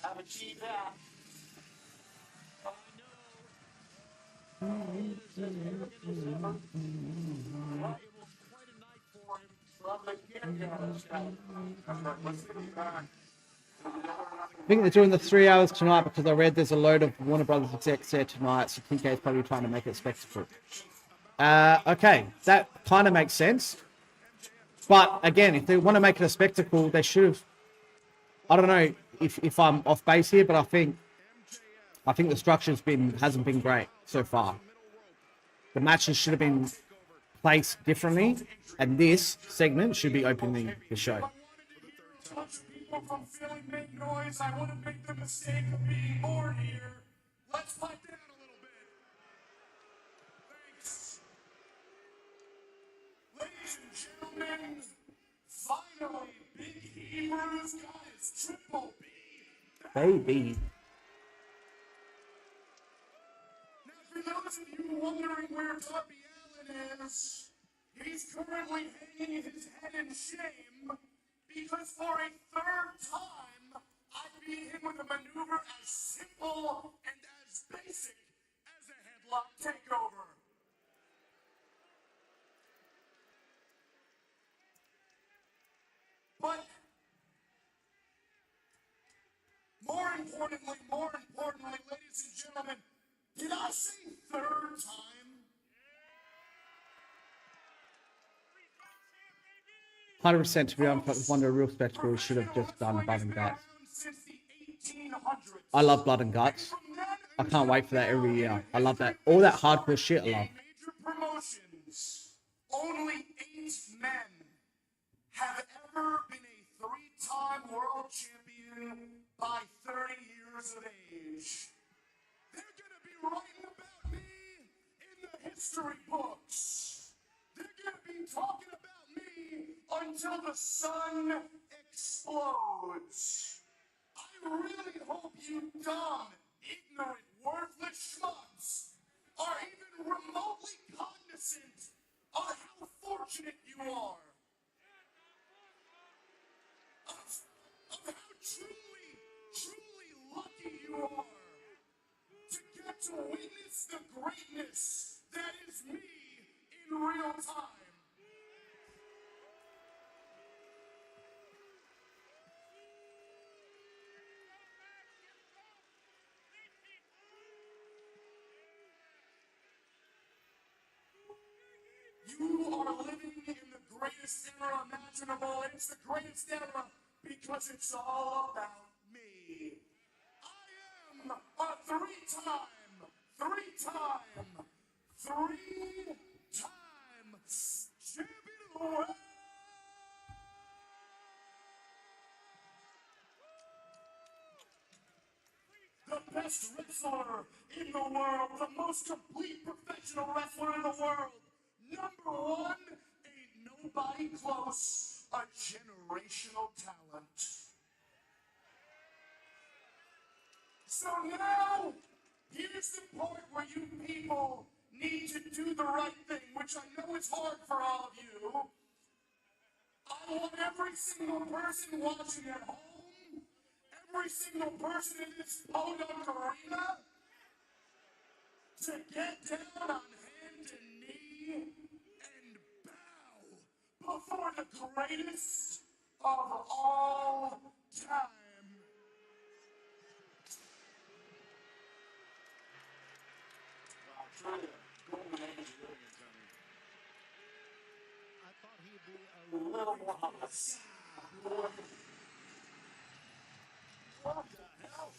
have achieved that. But I know well, it was quite a night for him from the get-go. That's right. Let's take it back. I think they're doing the 3 hours tonight because I read there's a load of Warner Brothers execs there tonight, so TK is probably trying to make it a spectacle. Okay, that kind of makes sense. But again, if they want to make it a spectacle, they should have. I don't know if I'm off base here, but I think I think the structure's hasn't been great so far. The matches should have been placed differently, and this segment should be opening the show. People from Philly make noise. I wouldn't make the mistake of being born here. Let's pipe down a little bit. Thanks. Ladies and gentlemen, finally, Big Hebrews got his triple B. Baby. Now, for those of you wondering where Darby Allin is, he's currently hanging his head in shame because for a third time, I beat him with a maneuver as simple and as basic as a headlock takeover. But more importantly, ladies and gentlemen, did I say third time? 100% to be honest, one of the real spectacle we should have just done Blood and Guts. I love Blood and Guts. I can't wait for that every year. I love that. All that hardcore shit I love. Major promotions, only 8 men have ever been a 3-time world champion by 30 years of age. They're gonna be writing about me in the history books. They're gonna be talking about me until the sun explodes. I really hope you dumb, ignorant, worthless schmucks are even remotely cognizant of how fortunate you are. Of how truly lucky you are to get to witness the greatness that is me in real time. You are living in the greatest era imaginable, and it's the greatest era because it's all about me. I am a three-time champion of the world. The best wrestler in the world, the most complete professional wrestler in the world. Number 1, ain't nobody close, a generational talent. So now, here's the part where you people need to do the right thing, which I know is hard for all of you. I want every single person watching at home, every single person in this podunk arena, to get down on hand and knee and bow before the greatest of all time. I thought he'd be a little more honest. What the hell?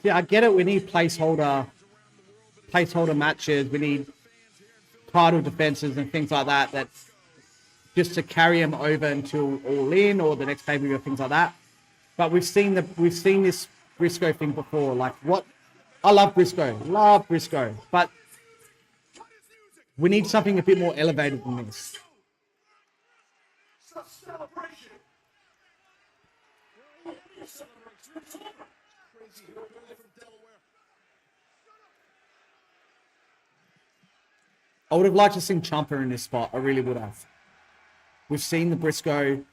Yeah, I get it. We need placeholder matches. We need title defenses and things like that. That just to carry them over until All In or the next pay-per-view or things like that. But we've seen this Briscoe thing before. Like what? I love Briscoe, but we need something a bit more elevated than this. It's a celebration. It's over. Crazy hillbilly from Delaware. I would have liked to see Ciampa in this spot. I really would have. We've seen the Briscoe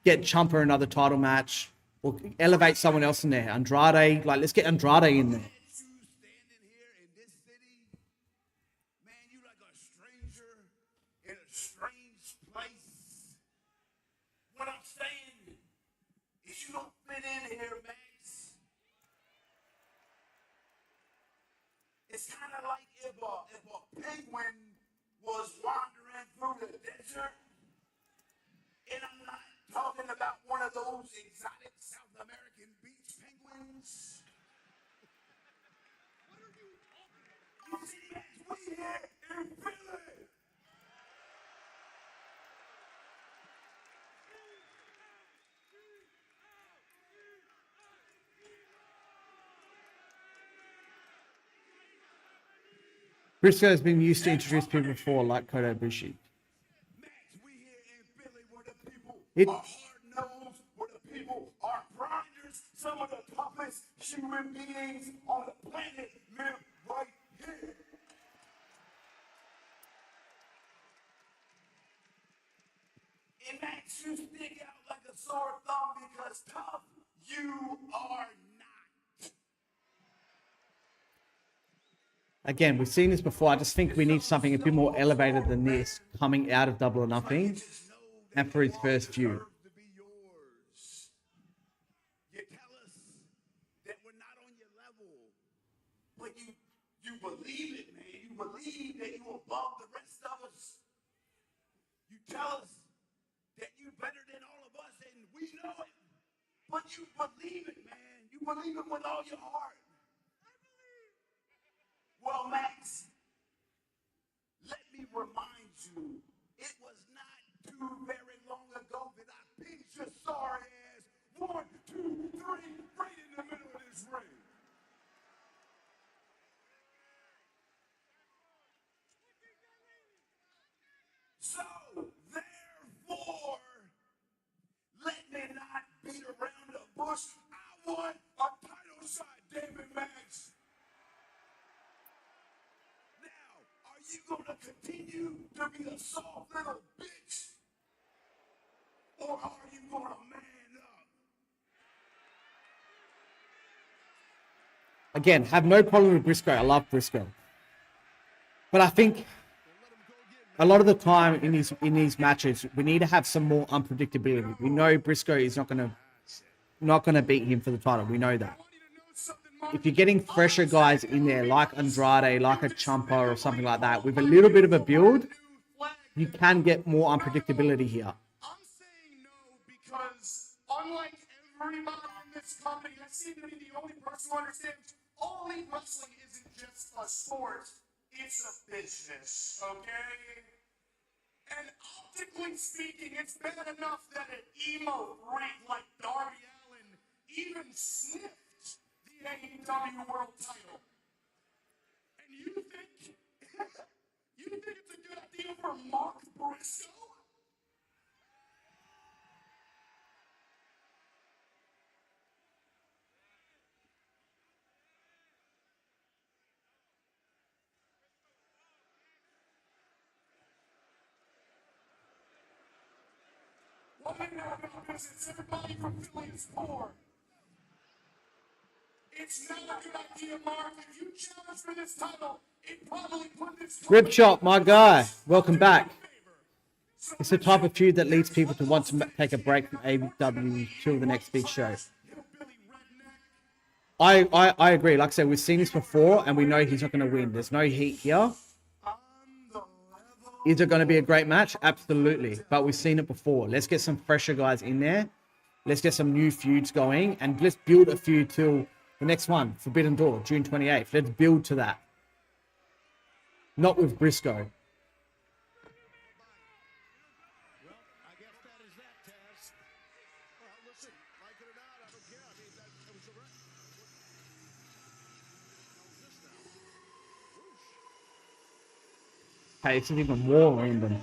get Ciampa another title match or elevate someone else in there. Andrade, like let's get Andrade in there. Standing here in this city, man, you like a stranger in a strange place. What I'm saying is you don't fit in here, Max. It's kind of like if a penguin was wandering through the desert talking about one of those exotic South American beach penguins? What are you talking about? You see, Max, we here in Philly. Briscoe has been used to introduce people before, like Kota Ibushi. Max, we here in Philly where the people It- are hard-nosed, where the people are grinders. Some of the toughest human beings on the planet live right here. And Max, you stick out like a sore thumb because tough you are not. Again, we've seen this before. I just think we need something a bit more elevated than this coming out of Double or Nothing Just know and for his first feud. deserve to be yours. You tell us that we're not on your level, but you believe it, man. You believe that you're above the rest of us. You tell us that you're better than all of us, and we know it. But you believe it, man. You believe it with all your heart. Well, Max, let me remind you, it was not too very long ago that I pinned your sorry ass 1, 2, 3 right in the middle of this ring. So, therefore, let me not beat around the bush. I want a title shot, damn it, Max. Now, are you gonna continue to be a soft little bitch? Or are you gonna man up? Again, have no problem with Briscoe. I love Briscoe. But I think a lot of the time in these matches, we need to have some more unpredictability. We know Briscoe is not gonna beat him for the title. We know that. If you're getting fresher guys in there like Andrade, like a Ciampa or something like that, with a little bit of a build, you can get more unpredictability here. I'm saying no because unlike everybody in this company, I seem to be the only person who understands all elite wrestling isn't just a sport, it's a business, okay? And optically speaking, it's bad enough that an emo freak like Darby Allin even sniffed the AEW World title. And you think it's a good idea for Mark Briscoe? Well, I know about business. Everybody from Philly is poor. It's not a good idea, Mark. If you challenge for this title, it probably put this Rip Shot, my guy. Welcome back. It's the type of feud that leads people to want to take a break from AEW till the next big show. I agree. Like I said, we've seen this before, and we know he's not going to win. There's no heat here. Is it going to be a great match? Absolutely. But we've seen it before. Let's get some fresher guys in there. Let's get some new feuds going, and let's build a feud till the next one, Forbidden Door, June 28th. Let's build to that. Not with Briscoe. Well, I guess that is that, Taz. Well, listen, like it or not, I don't care. I mean, that was the right. How's this now? Okay, this is even more random.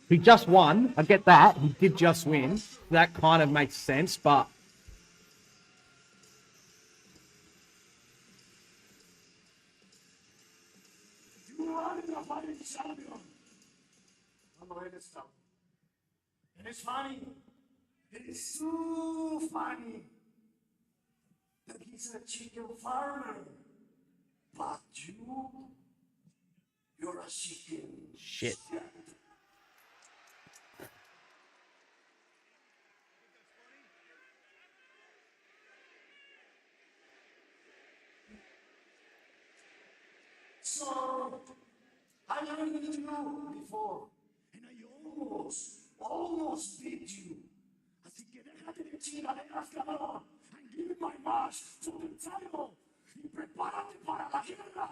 He just won. I get that. He did just win. That kind of makes sense, but You are the fighting champion. I'm ready to stop. And it's funny. It is so funny that he's a chicken farmer. But you're a chicken. shit. So, I learned you before, and I almost beat you. Argentina de Ascalón and give my march to the title. Y prepárate para la guerra.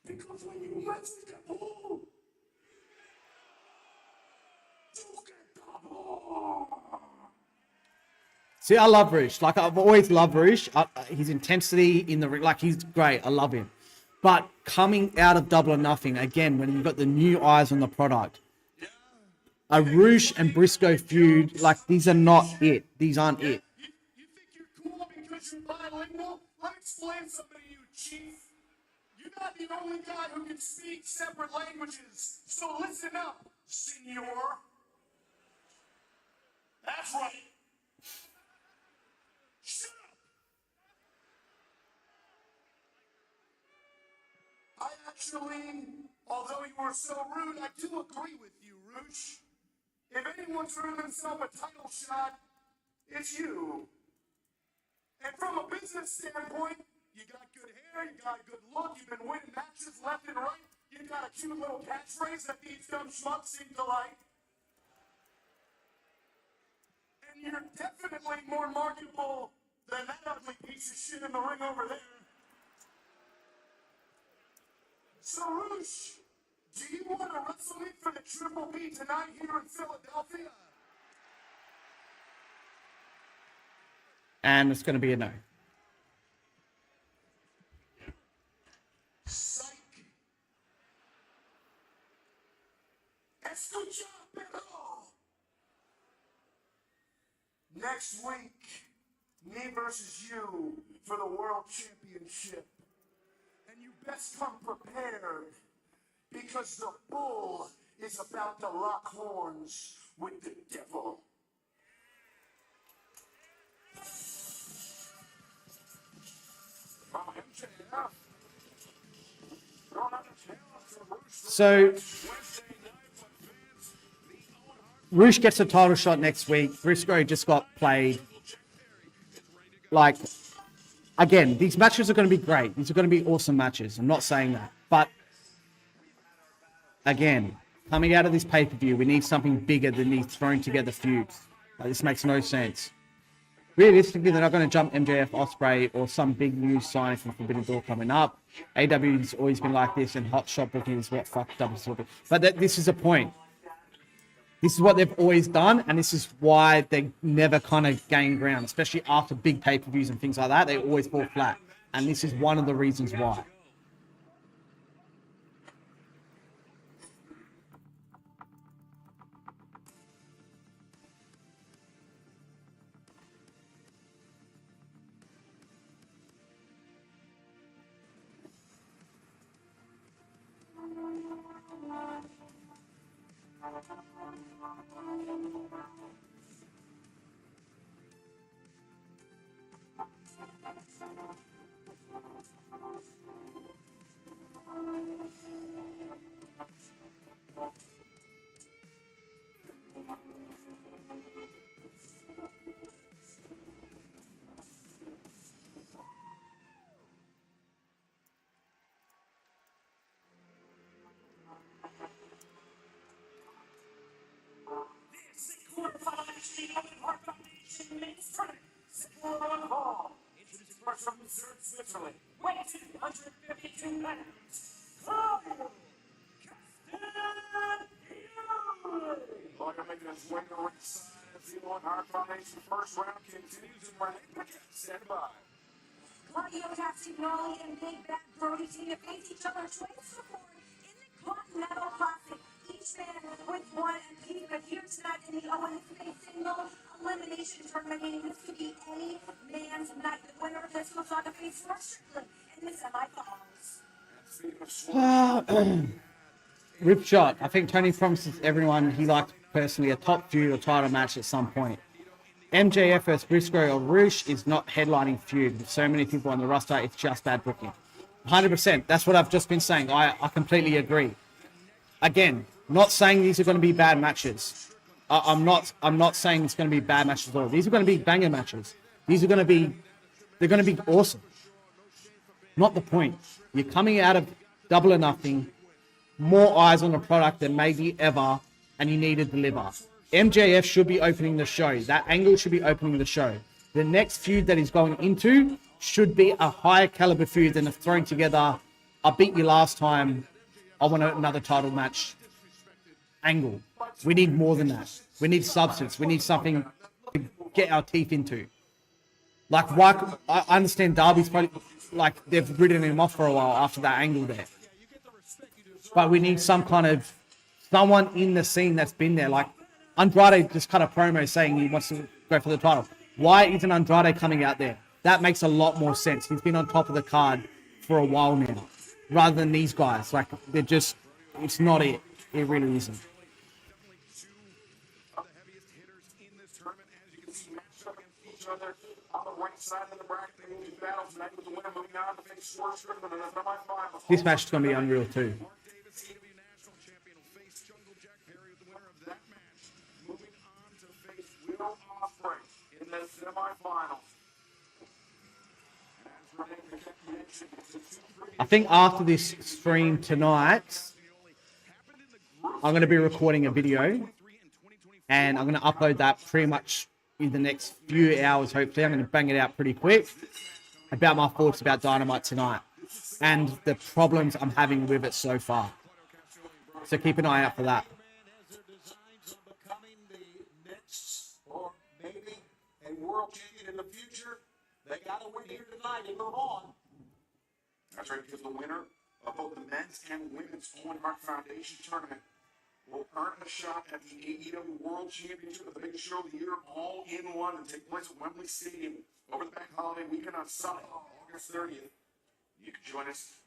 Because when you mess with the bull, you get the ball. See, I love Roosh. Like, I've always loved Roosh. His intensity in the ring, like, he's great. I love him. But coming out of Double or Nothing, again, when you've got the new eyes on the product, a Roosh and Briscoe feud, like, these are not it. These aren't it. You think you're cool because you're bilingual? Let me explain something to you, Chief. You're not the only guy who can speak separate languages. So listen up, senor. That's right. Shut up. I actually, although you were so rude, I do agree with you, Roosh. If anyone's earned himself a title shot, it's you. And from a business standpoint, you got good hair, you got a good look, you've been winning matches left and right, you got a cute little catchphrase that these dumb schmucks seem to like. And you're definitely more marketable than that ugly piece of shit in the ring over there. So, Roosh, do you want to wrestle me for the Triple B tonight here in Philadelphia? And it's going to be a no. Psych. Escucha, perro. Next week, me versus you for the World Championship. And you best come prepared, because the bull is about to lock horns with the devil. So, Roosh gets a title shot next week. Briscoe just got played. Like, again, these matches are going to be great. These are going to be awesome matches. I'm not saying that. But, again, coming out of this pay-per-view, we need something bigger than these thrown together feuds. Like, this makes no sense. Realistically, they're not going to jump MJF, Ospreay, or some big news signing from Forbidden Door coming up. AEW's always been like this, and Hot Shot booking is what fucked up. But this is a point. This is what they've always done, and this is why they never kind of gain ground, especially after big pay-per-views and things like that. They always fall flat, and this is one of the reasons why. From Zurich, Switzerland, weighing 252 pounds, Claudio Castagnoli. Lawyer making his way to ringside as the One Heart Foundation first round continues in Renee. Stand by. Claudio Castagnoli and Big Bad Brody team have faced each other twice before in the Continental Classic. Each man with one apiece, but here tonight in the Owens single elimination tournament game, this could be any man's night. The winner of this goes on to face Mark Strickland in the semifinals. Rip shot. I think Tony promises everyone he liked personally a top feud or title match at some point. MJF vs Briscoe or Roosh is not headlining feud with so many people on the roster. It's just bad booking. 100%. That's what I've just been saying. I completely agree. Again, not saying these are going to be bad matches. I'm not saying it's going to be bad matches at all. These are going to be banger matches. They're going to be awesome. Not the point. You're coming out of Double or Nothing, more eyes on the product than maybe ever, and you need to deliver. MJF should be opening the show. That angle should be opening the show. The next feud that he's going into should be a higher caliber feud than throwing together, I beat you last time, I want another title match angle. We need more than that. We need substance. We need something to get our teeth into. Like, why? I understand Darby's probably, like, they've ridden him off for a while after that angle there. But we need some kind of, someone in the scene that's been there. Like, Andrade just cut a promo saying he wants to go for the title. Why isn't Andrade coming out there? That makes a lot more sense. He's been on top of the card for a while now. Rather than these guys. Like, they're just, it's not it. It really isn't. This match is going to be unreal too. I think after this stream tonight, I'm going to be recording a video and I'm going to upload that pretty much in the next few hours, hopefully. I'm going to bang it out pretty quick about my thoughts about Dynamite tonight and the problems I'm having with it so far. So keep an eye out for that. Or maybe a world champion in the future. They got to win here tonight and move on. That's right, because the winner of both the men's and women's Owen Hart Foundation tournament will earn a shot at the AEW World Championship at the biggest show of the year, all in one, and take place at Wembley Stadium over the bank holiday weekend on Sunday, August 30th. You can join us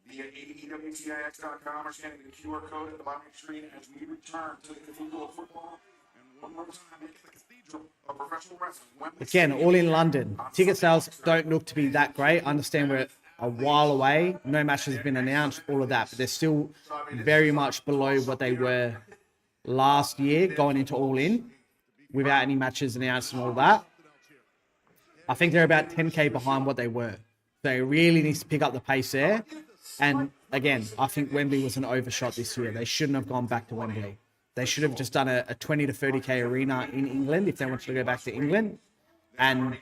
via AEWTIX.com or scanning the QR code at the bottom of the screen as we return to the Cathedral of Football. And one more time, make it the Cathedral of Professional Wrestling. Wembley Again, Stadium all in London. Ticket sales don't look to be that great. I understand we're a while away. No match has been announced, all of that. But they're still very much below what they were last year going into All In without any matches announced and all that. I think they're about 10K behind what they were. They really need to pick up the pace there. And again, I think Wembley was an overshot this year. They shouldn't have gone back to Wembley. They should have just done a 20 to 30K arena in England if they wanted to go back to England. And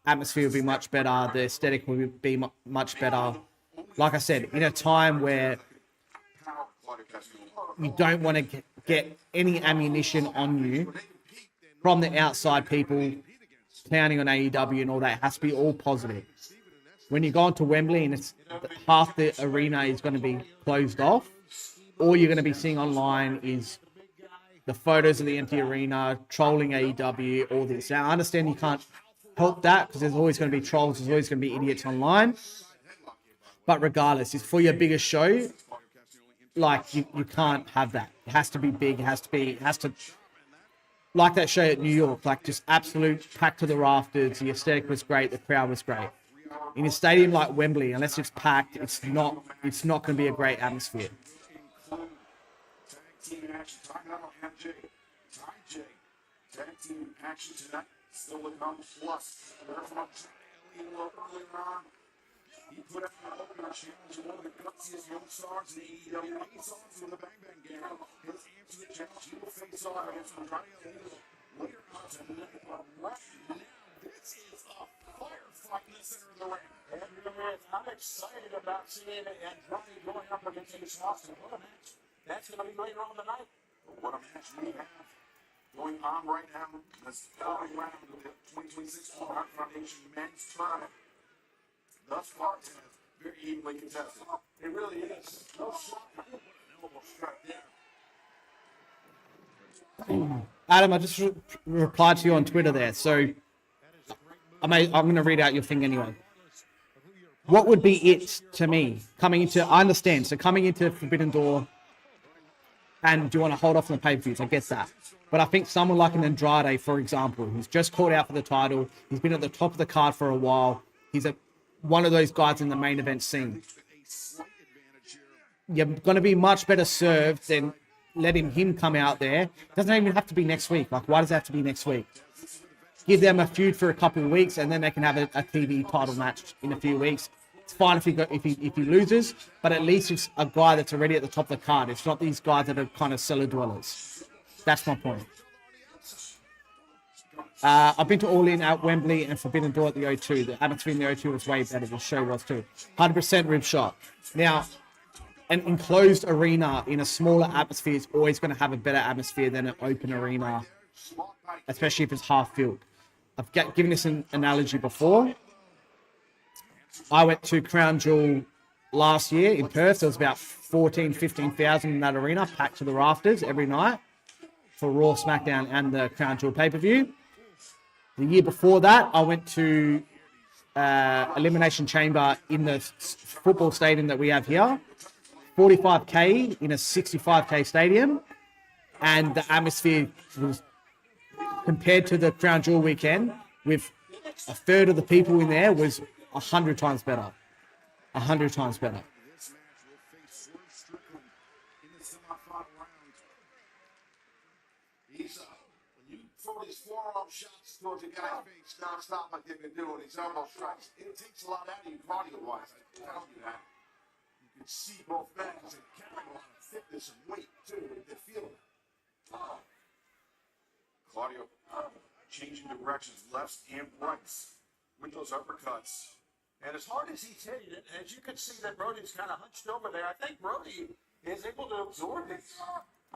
atmosphere would be much better. The aesthetic would be much better. Like I said, in a time where you don't want to get any ammunition on you from the outside people clowning on AEW and all that. It has to be all positive. When you go into Wembley and it's half the arena is going to be closed off, all you're going to be seeing online is the photos of the empty arena, trolling AEW, all this. Now, I understand you can't help that because there's always going to be trolls, there's always going to be idiots online. But regardless, it's for your biggest show. Like, you can't have that. It has to be big. It has to, like that show at New York, like just absolute packed to the rafters. The aesthetic was great. The crowd was great. In a stadium like Wembley, unless it's packed, it's not going to be a great atmosphere. Team action, talking about MJ, Ty J, tag team action tonight, still with number plus. There's one earlier on. He put out an opener challenge to one of the gutsiest young stars in the AEW. He saw him from the Bang Bang Gang. His answer to the challenge, he will face off against Andrade later on tonight. But right now, this is a firefight in the center of the ring. And I'm excited about seeing Andrade going up against Ace Austin. What a match. That's going to be later on tonight. What a match we have going on right now. This following round of the 2026 All Heart Foundation Men's Tournament. Thus far, it's very evenly contested. It really is. No shot. Elbow strike there. Adam, I just replied to you on Twitter there, so I'm going to read out your thing anyway. What would be it to me coming into? I understand. So coming into Forbidden Door. And do you want to hold off on the pay-per-views? I get that. But I think someone like an Andrade, for example, who's just called out for the title, he's been at the top of the card for a while. He's one of those guys in the main event scene. You're going to be much better served than letting him come out there. Doesn't even have to be next week. Like, why does it have to be next week? Give them a feud for a couple of weeks, and then they can have a TV title match in a few weeks. It's fine if he loses, but at least it's a guy that's already at the top of the card. It's not these guys that are kind of cellar dwellers. That's my point. I've been to All In at Wembley and Forbidden Door at the O2. The atmosphere in the O2 was way better. The show was too. 100% rib shot. Now, an enclosed arena in a smaller atmosphere is always going to have a better atmosphere than an open arena, especially if it's half filled. I've given this an analogy before. I went to Crown Jewel last year in Perth. There was about 15,000 in that arena, packed to the rafters every night for Raw, SmackDown, and the Crown Jewel pay-per-view. The year before that, I went to Elimination Chamber in the football stadium that we have here. 45K in a 65K stadium. And the atmosphere was, compared to the Crown Jewel weekend, with a third of the people in there, was 100 times better. 100 times better. This match will face Swerve Strickland in the semifinal round. He's when you throw these forearm shots towards a guy's face non-stop like they've been doing, these elbow strikes, it takes a lot out of you cardio-wise. I tell you that. You can see both men and carry a lot of thickness and weight too. They feel it. Claudio changing directions, lefts and rights with those uppercuts. And as hard as he's hitting it, as you can see that Brody's kind of hunched over there, I think Brody is able to absorb these.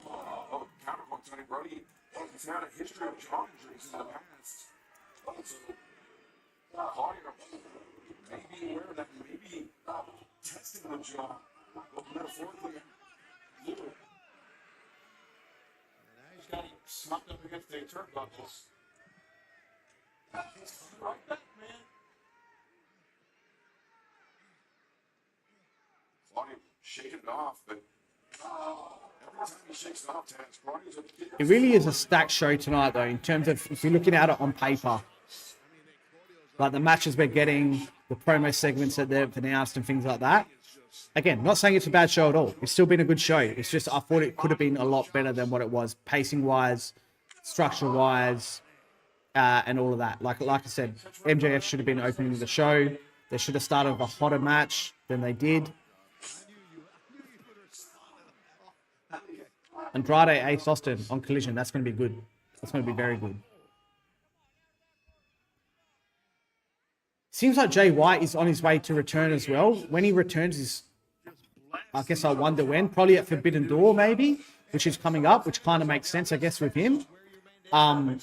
Oh, counterpoint, Tony Brody. He's had a history of jaw injuries in the past. So, Claudio may be aware that maybe testing the jaw, but metaphorically, literally. And now he's got him smacked up against the turnbuckles. He's coming right back, man. Claudio shaking it off, but every time he shakes it off, Taz, Claudio's a bit. It really is a stacked show tonight, though, in terms of if you're looking at it on paper. Like the matches we're getting, the promo segments that they've announced and things like that. Again, not saying it's a bad show at all. It's still been a good show. It's just I thought it could have been a lot better than what it was, pacing-wise, structure-wise, and all of that. Like I said, MJF should have been opening the show. They should have started with a hotter match than they did. Andrade Ace Austin on Collision. That's going to be good. That's going to be very good. Seems like Jay White is on his way to return as well. When he returns, I guess I wonder when. Probably at Forbidden Door, maybe, which is coming up, which kind of makes sense, I guess, with him. But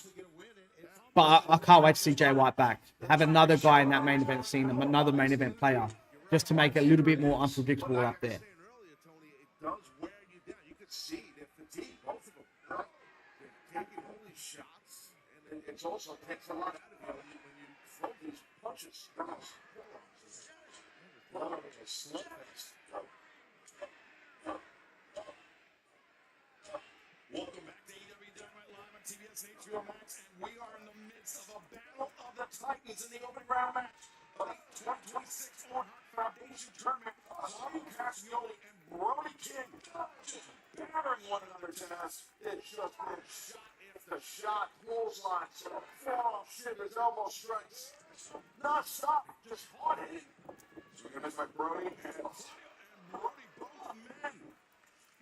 I can't wait to see Jay White back. Have another guy in that main event scene, another main event player, just to make it a little bit more unpredictable up there. It does wear you down. You could see the fatigue, both of them. Right? They're taking all these shots, and it also takes a lot out of you when you throw these punches. Welcome back to AEW Dynamite Live on TBS and HBO Max, and we are in the midst of a battle of the Titans in the opening round match of the 2026 Owen Hart Foundation Tournament. Bobby Cassioli and Brody King just battering one another to us. It's just been shot after shot, clotheslines, forearm shivers, elbow strikes. Not stop, just hard hitting. So we're gonna miss by Brody and Brody, both men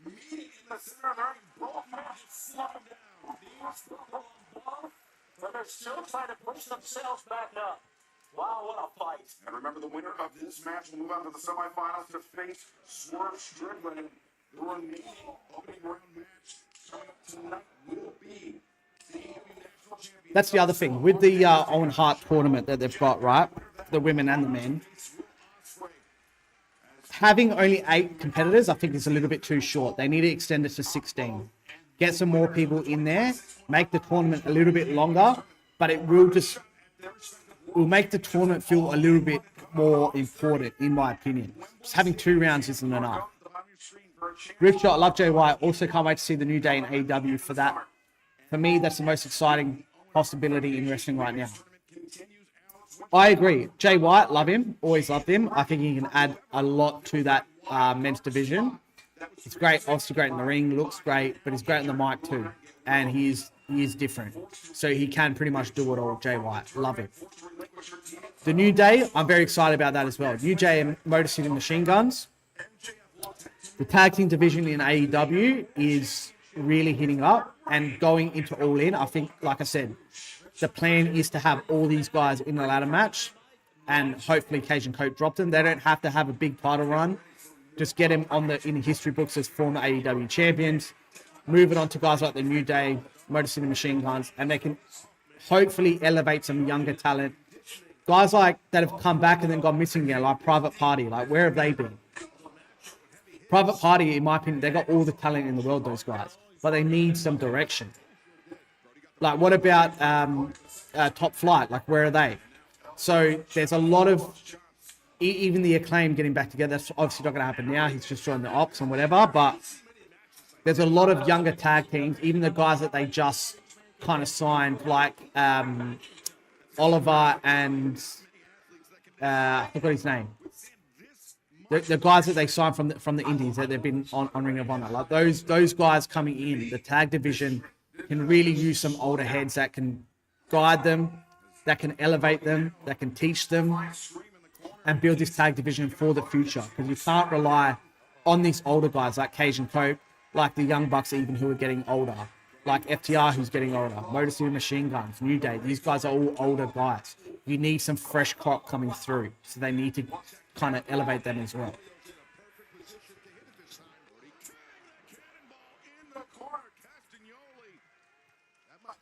meeting in the center of the ring. Both men just slowing down. These people on both, but they're still trying to push themselves back up. Wow, what a fight. And remember, the winner of this match will move on to the semifinals to face Swerve Strickland. The remaining opening round match coming up tonight will be the National Championship. That's the other thing. With the Owen Hart tournament that they've got, right? The women and the men. Having only 8 competitors, I think, is a little bit too short. They need to extend it to 16. Get some more people in there. Make the tournament a little bit longer. But it will make the tournament feel a little bit more important, in my opinion. Just having 2 rounds isn't enough. Ripshot, love Jay White. Also can't wait to see the New Day in AEW for that. For me, that's the most exciting possibility in wrestling right now. I agree. Jay White, love him. Always loved him. I think he can add a lot to that men's division. He's great, obviously great in the ring, looks great, but he's great in the mic too. And he is different. So he can pretty much do it all, Jay White. Love it. The New Day, I'm very excited about that as well. New Day and Motor City Machine Guns. The tag team division in AEW is really hitting up. and going into All In, I think, like I said, the plan is to have all these guys in the ladder match, and hopefully Cage and Cope drop them. They don't have to have a big title run. Just get him in the history books as former AEW champions. Move it on to guys like the New Day, Motor City Machine Guns, and they can hopefully elevate some younger talent. Guys like that have come back and then gone missing there, like Private Party. Like, where have they been? Private Party, in my opinion, they got all the talent in the world, those guys, but they need some direction. Like, what about Top Flight? Like, where are they? So there's a lot of, even the Acclaim getting back together. That's obviously not going to happen now. He's just joined the Ops and whatever, but there's a lot of younger tag teams, even the guys that they just kind of signed, like Oliver and I forgot his name. The guys that they signed from the Indies that they've been on Ring of Honor, like those guys coming in, the tag division can really use some older heads that can guide them, that can elevate them, that can teach them, and build this tag division for the future. Because you can't rely on these older guys like Cage and Cope, like the Young Bucks even who are getting older, like FTR who's getting older, Motor City Machine Guns, New Day. These guys are all older guys. You need some fresh crop coming through, so they need to kind of elevate them as well.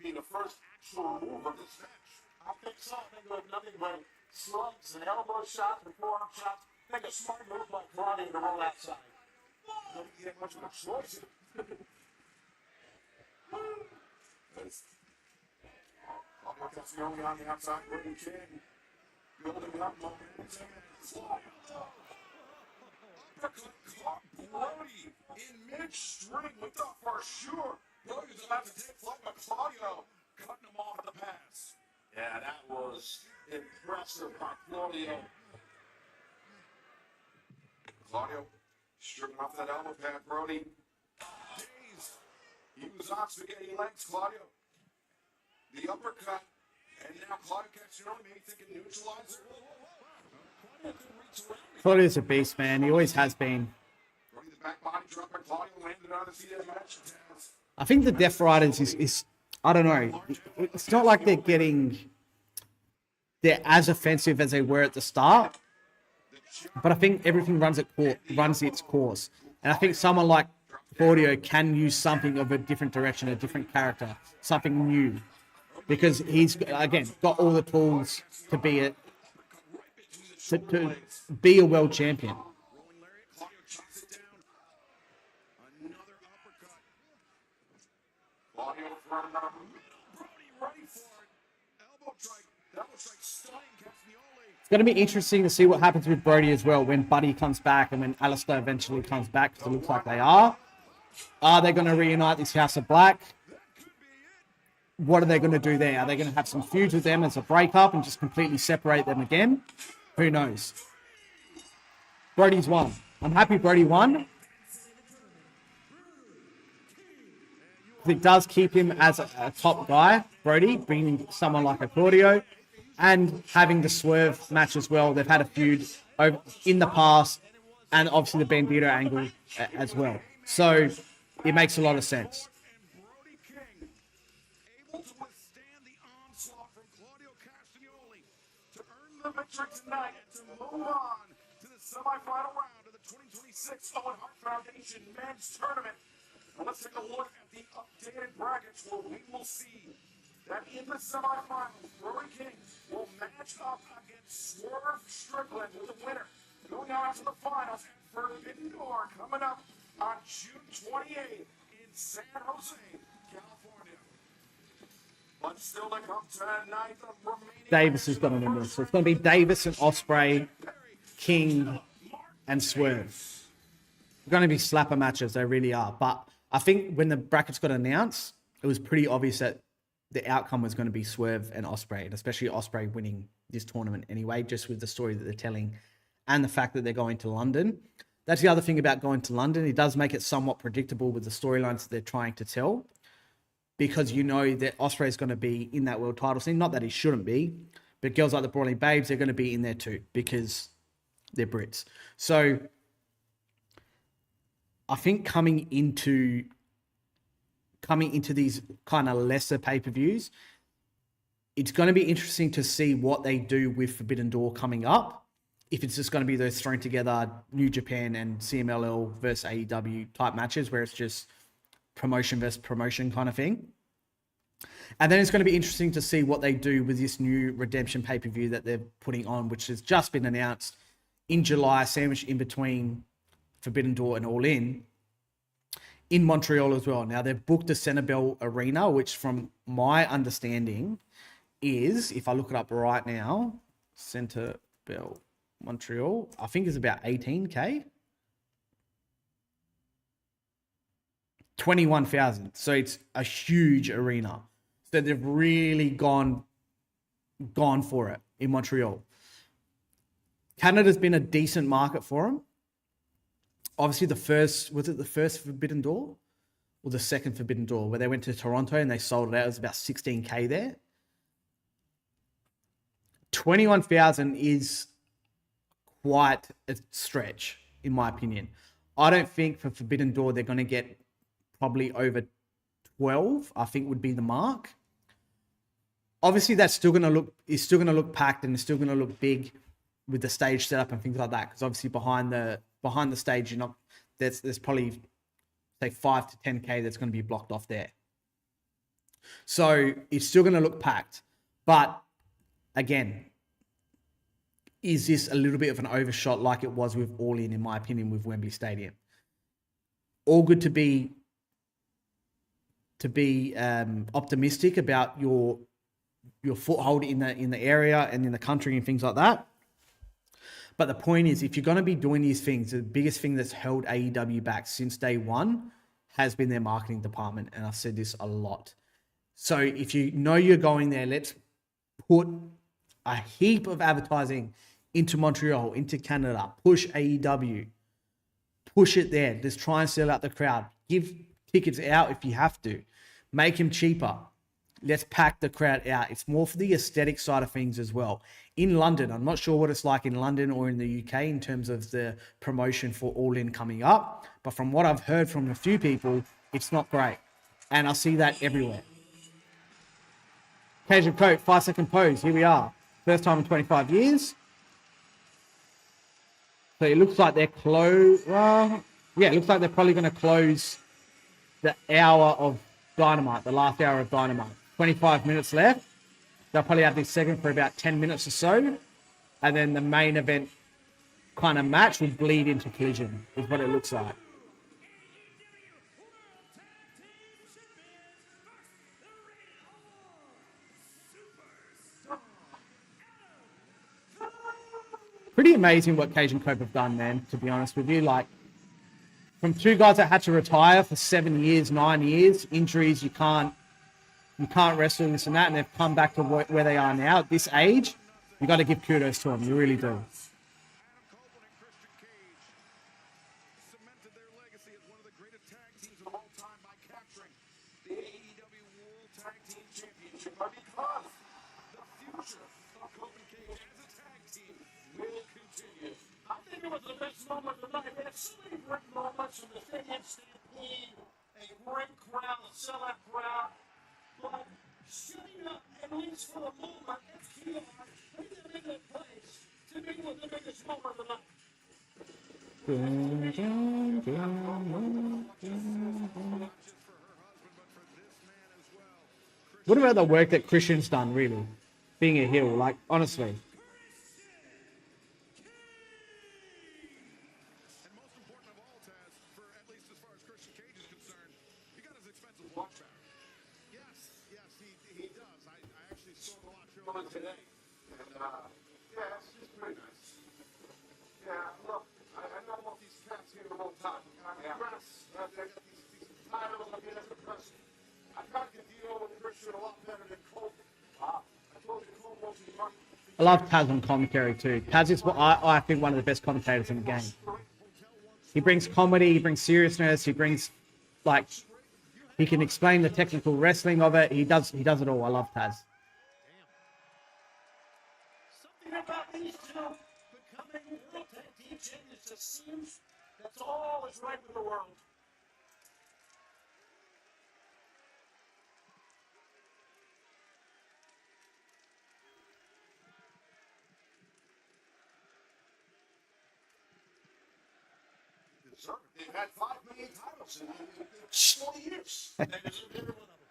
Be the first actual move of this match. I think so. I think like nothing but slugs and elbow shots and forearm shots. I think a smart move by Claudio to roll outside. Don't get much of a choice. Claudio Castagnoli on the outside, Brody King building up momentum. Caught Brody in midstream. We thought for sure Brody was about to take flight, but Claudio cutting him off at the pass. Yeah, that was impressive by Claudio. Claudio stripping off that elbow pad, Brody. Dazed. He was on spaghetti legs, Claudio. The uppercut. And now Claudio Castagnoli maybe thinking neutralizer. Claudio's a beast, man. He always has been. Brody the back body drop by Claudio landed on his feet at match. I think the Death Riders is I don't know. It's not like they're as offensive as they were at the start, but I think everything runs its course. And I think someone like Claudio can use something of a different direction, a different character, something new, because he's again got all the tools to be a world champion. It's going to be interesting to see what happens with Brody as well when Buddy comes back and when Alistair eventually comes back, because it looks like they are. Are they going to reunite this House of Black? What are they going to do there? Are they going to have some feuds with them as a breakup and just completely separate them again? Who knows? Brody's won. I'm happy Brody won. It does keep him as a top guy, Brody, bringing someone like a Claudio, and having the Swerve match as well. They've had a feud in the past, and obviously the Bandito angle as well. So it makes a lot of sense. Brody King able to withstand the onslaught from Claudio Castagnoli to earn the victory tonight and to move on to the semifinal round of the 2026 Owen Hart Foundation Men's Tournament. Now let's take a look at the updated brackets where we will see that in the semifinals, Brody King will match up against Swerve Strickland with the winner. Going on to the finals and Forbidden Door coming up on June 28th in San Jose, California. But still to come tonight, the remaining Davis is going to win this. So it's going to be Davis and Ospreay, King, and Swerve. They're going to be slapper matches, they really are. But I think when the brackets got announced, it was pretty obvious that the outcome was going to be Swerve and Ospreay, and especially Ospreay winning this tournament anyway, just with the story that they're telling and the fact that they're going to London. That's the other thing about going to London. It does make it somewhat predictable with the storylines that they're trying to tell, because you know that Ospreay is going to be in that world title scene. Not that he shouldn't be, but girls like the Brawling Babes, they're going to be in there too because they're Brits. So I think coming into coming into these kind of lesser pay-per-views, it's going to be interesting to see what they do with Forbidden Door coming up. If it's just going to be those thrown together New Japan and CMLL versus AEW type matches where it's just promotion versus promotion kind of thing. And then it's going to be interesting to see what they do with this new Redemption pay-per-view that they're putting on, which has just been announced in July, sandwiched in between Forbidden Door and All In Montreal as well. Now, they've booked the Centerbell Arena, which from my understanding is, if I look it up right now, Centerbell Montreal, I think is about 18K. 21,000. So it's a huge arena. So they've really gone for it in Montreal. Canada's been a decent market for them. Obviously, was it the first Forbidden Door or the second Forbidden Door where they went to Toronto and they sold it out? It was about 16K there. 21,000 is quite a stretch, in my opinion. I don't think for Forbidden Door they're going to get probably over 12, I think would be the mark. Obviously, it's still going to look packed and it's still going to look big with the stage setup and things like that. Because obviously behind the stage, there's probably say 5 to 10K that's going to be blocked off there. So it's still going to look packed. But again, is this a little bit of an overshot like it was with All In my opinion, with Wembley Stadium? All good to be optimistic about your foothold in the area and in the country and things like that. But the point is, if you're going to be doing these things, the biggest thing that's held AEW back since day one has been their marketing department. And I've said this a lot. So if you know you're going there, let's put a heap of advertising into Montreal, into Canada, push AEW, push it there. Just try and sell out the crowd. Give tickets out if you have to. Make them cheaper. Let's pack the crowd out. It's more for the aesthetic side of things as well. In London, I'm not sure what it's like in London or in the UK in terms of the promotion for All In coming up. But from what I've heard from a few people, it's not great. And I see that everywhere. Cajun Coat, 5-second pose. Here we are. First time in 25 years. So it looks like they're closed. It looks like they're probably going to close the hour of Dynamite, the last hour of Dynamite. 25 minutes left. They'll probably have this segment for about 10 minutes or so. And then the main event kind of match will bleed into Collision, is what it looks like. Pretty amazing what Cajun Cope have done, man, to be honest with you. Like, from two guys that had to retire for 7 years, 9 years, injuries, you can't wrestle this and that, and they've come back to where they are now at this age. You got to give kudos to them. You really do. Cemented their legacy as one of the greatest tag teams of all time by capturing the AEW World Tag Team Championship. But because the future of Cope and Cage as a tag team will continue. I think it was the best moment of the night. We had so many great moments from the Stadium Stampede, a great crowd, a sellout crowd. But shutting up, at least for a moment, FTR, put them in their place. To me, was the biggest moment of the night. What about the work that Christian's done, really? Being a heel, like, honestly. And most important of all, Taz, for at least as far as Christian Cage is concerned, he got his expensive watch back. Yes, he does. I actually saw the watch here on today. And, yeah, it's pretty nice. Yeah, look, I know about these cats here the whole time. I'm impressed. They got these titles. I mean, that's impressive. I kind of can deal with Christian a lot better than Cole. I told you Cole wasn't the market. I love Taz on commentary too. Taz is, I think, one of the best commentators in the game. He brings comedy, he brings seriousness, he brings, like, he can explain the technical wrestling of it. He does it all. I love Taz. Something about these two becoming World Tag Team Champions just seems that's all is right with the world. deserve it. They've had 5 million titles in 40 years. They deserve every one of them.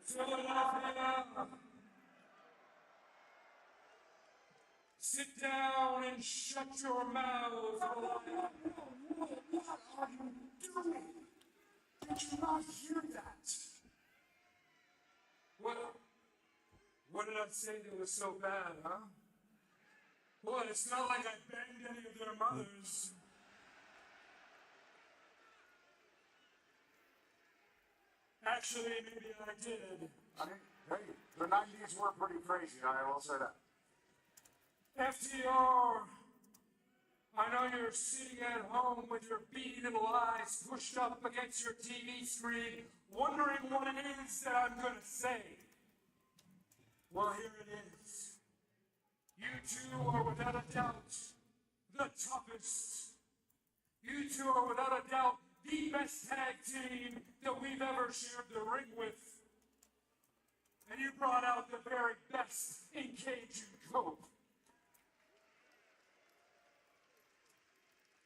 Philadelphia, sit down and shut your mouth. What are you doing? Did you not hear that? What did I say that was so bad, huh? What, it's not like I banged any of their mothers. Actually, maybe I did. I mean, hey, the 90s were pretty crazy, I will say that. FTR, I know you're sitting at home with your beady little eyes pushed up against your TV screen, wondering what it is that I'm gonna say. Well, here it is. You two are without a doubt the toughest. You two are without a doubt the best tag team that we've ever shared the ring with. And you brought out the very best in Cajun Coke.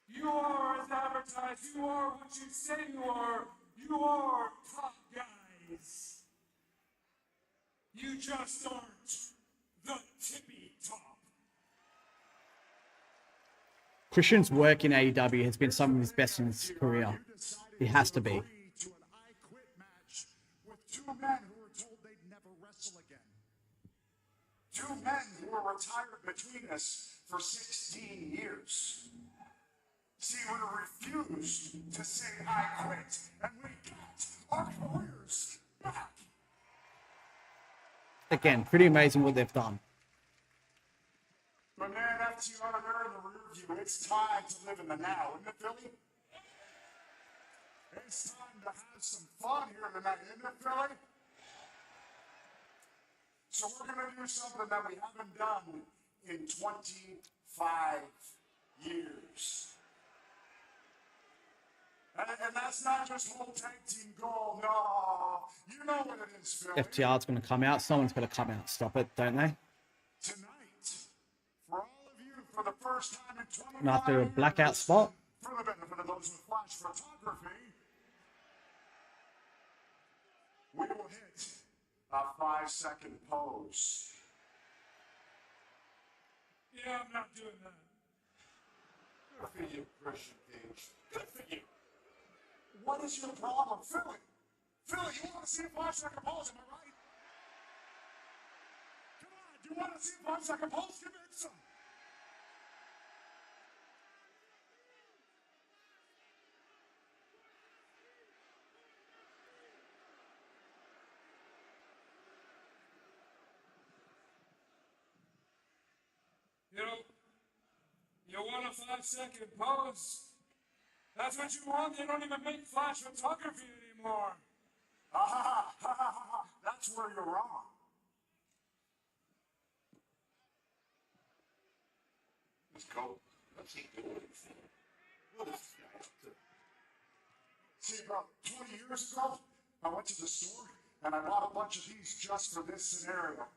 You are, as advertised, you are what you say you are. You are top guys. You just aren't the tippy top. Christian's work in AEW has been some of his best in his career. It has to be. To an I Quit match with 2 men who were told they'd never wrestle again. 2 men who were retired between us for 16 years. See, we refused to say I quit, and we got our careers back. Again, pretty amazing what they've done. But man, FTR, they're in the rear view. It's time to live in the now, isn't it, Philly? It's time to have some fun here tonight, isn't it, Philly? So we're going to do something that we haven't done in 25 years. And that's not just whole tag team goal, no. You know what it is, Philly. FTR's going to come out. Someone's got to come out and stop it, don't they? Tonight, for all of you, for the first time in 25 And after a years, blackout spot. for the benefit of those with flash photography, we will hit a 5-second pose. Yeah, I'm not doing that. Good for you, Christian Cage. Good for you. What is your problem, Philly? Philly, you want to see a 5-second pose, am I right? Come on, do you want to see a 5-second pose? Give me some. You want a 5-second pose? That's what you want? They don't even make flash photography anymore. Ha ha ha ha ha ha. That's where you're wrong. Let's go. Let's keep doing it. What is this guy up to? See, about 20 years ago, I went to the store and I bought a bunch of these just for this scenario.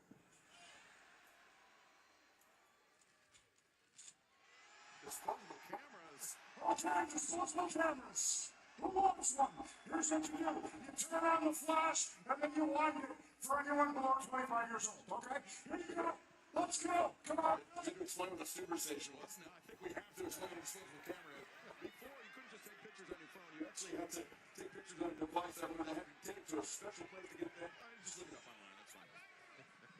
Disposable cameras. Okay, disposable cameras. Who wants one? Here's what you do. You turn on the flash and then you wind it for anyone below 25 years old, okay? Here you go. Let's go. Come on. I think we explain what the super station was. Now, I think we have to explain what a disposable camera is. Before, you couldn't just take pictures on your phone. You actually had to take pictures on a device that would have to take it to a special place to get that. Just look it up online. That's fine.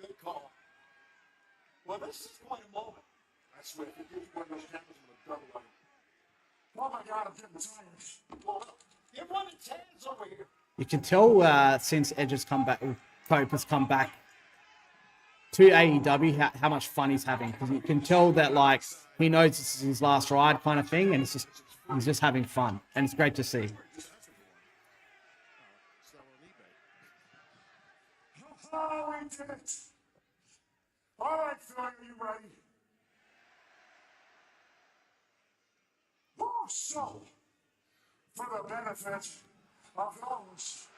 Good call. Well, this is quite a moment. I swear, if you give one of those cameras, I'm going to double on it. Oh my God, I'm getting tired. Hold up. You're running hands over here. You can tell since Edge has come back, Pope has come back to AEW, how much fun he's having. Because you can tell that, like, he knows this is his last ride kind of thing, and he's just having fun. And it's great to see. Oh, we did it. All right, Phil, are you ready? Oh, so, for the benefit of those,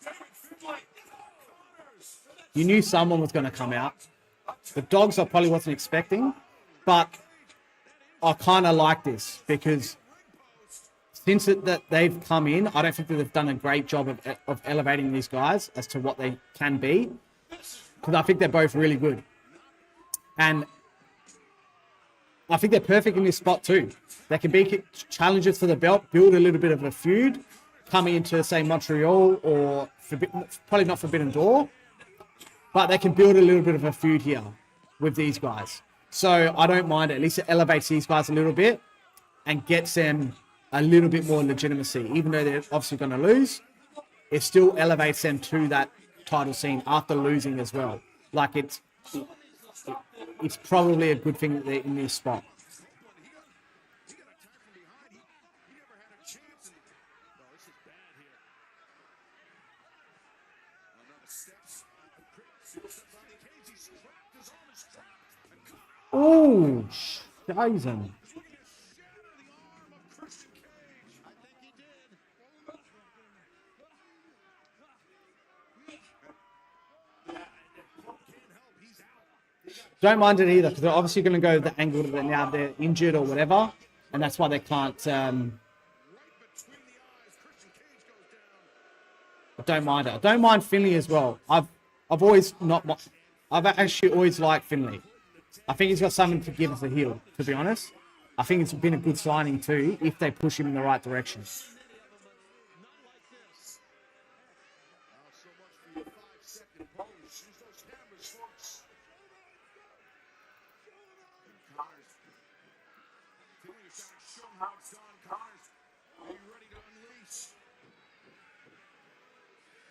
David Finlay in the corners. You knew someone was going to come out. The dogs I probably wasn't expecting, but I kind of like this because since that they've come in, I don't think that they've done a great job of elevating these guys as to what they can be, because I think they're both really good. And I think they're perfect in this spot too. They can be challengers for the belt, build a little bit of a feud, coming into, say, Montreal or probably not Forbidden Door, but they can build a little bit of a feud here with these guys. So I don't mind it. At least it elevates these guys a little bit and gets them a little bit more legitimacy. Even though they're obviously going to lose, it still elevates them to that title scene after losing as well. Like it's probably a good thing that they're in this spot. Oh, Jason. Don't mind it either, because they're obviously going to go the angle that now they're injured or whatever, and that's why they can't. I don't mind it. I don't mind Finley as well. I've actually always liked Finley. I think he's got something to give as a heel, to be honest. I think it's been a good signing too, if they push him in the right direction.